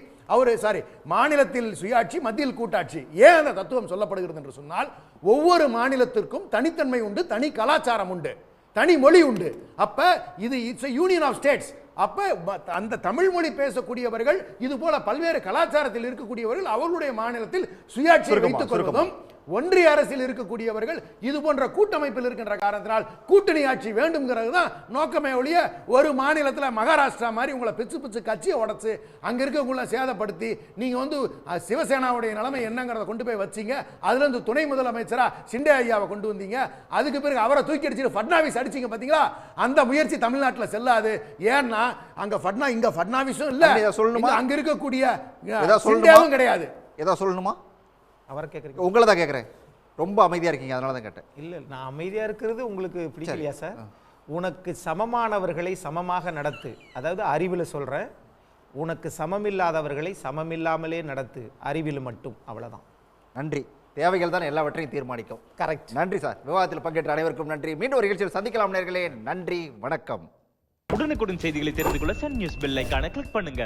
மாநிலத்தில் சுயாட்சி மத்தியில் கூட்டாட்சி. ஏன் அந்த தத்துவம் சொல்லப்படுகிறது என்று சொன்னால், ஒவ்வொரு மாநிலத்திற்கும் தனித்தன்மை உண்டு, தனி கலாச்சாரம் உண்டு, தனி மொழி உண்டு. அப்ப இது இட்ஸ் யூனியன் ஆஃப் ஸ்டேட்ஸ். அப்ப அந்த தமிழ் மொழி பேசக்கூடியவர்கள் இது போல பல்வேறு கலாச்சாரத்தில் இருக்கக்கூடியவர்கள் அவர்களுடைய மாநிலத்தில் சுயாட்சியை வைத்துக் கொள்வதும் ஒன்றிய அரசில் இருக்கக்கூடியவர்கள் இது போன்ற கூட்டமைப்பில் இருக்கின்ற காரணத்தினால் கூட்டணி ஆட்சி வேண்டும்ங்கிறது தான் நோக்கமே ஒழிய ஒரு மாநிலத்தில் மகாராஷ்டிரா மாதிரி உங்களை பிச்சு கட்சியை உடைச்சு அங்க இருக்கவங்கள சேதப்படுத்தி நீங்க வந்து சிவசேனாவுடைய நிலைமை என்னங்கிறத கொண்டு போய் வச்சீங்க. அதுல இருந்து துணை முதலமைச்சரா சிண்டே ஐயாவை கொண்டு வந்தீங்க. அதுக்கு பிறகு அவரை தூக்கி அடிச்சு ஃபட்னாவிஸ் அடிச்சீங்க பாத்தீங்களா? அந்த முயற்சி தமிழ்நாட்டில் செல்லாது. ஏன்னா அங்க இங்க ஃபட்னாவிஸும் இல்ல, அங்க இருக்கக்கூடிய சிண்டேவும் கிடையாது. ஏதோ சொல்லணுமா? அவரை கேட்குறீங்க? உங்களை தான் கேட்குறேன். ரொம்ப அமைதியாக இருக்கீங்க, அதனால தான் கேட்டேன். இல்லை, நான் அமைதியாக இருக்கிறது உங்களுக்கு பிடிக்கலையா சார்? உனக்கு சமமானவர்களை சமமாக நடத்து, அதாவது அறிவில் சொல்கிறேன். உனக்கு சமமில்லாதவர்களை சமமில்லாமலே நடத்து, அறிவில் மட்டும். அவ்வளோதான். நன்றி. தேவைகள் தான் எல்லாவற்றையும் தீர்மானிக்கும். கரெக்ட். நன்றி சார். விவாதத்தில் பங்கேற்ற அனைவருக்கும் நன்றி. மீண்டும் ஒரு நிகழ்ச்சியில் சந்திக்கலாம் நேயர்களே. நன்றி, வணக்கம். உடனுக்குடன் செய்திகளை தெரிந்து கொள்ள சன் நியூஸ் பெல் ஐகானை கிளிக் பண்ணுங்க.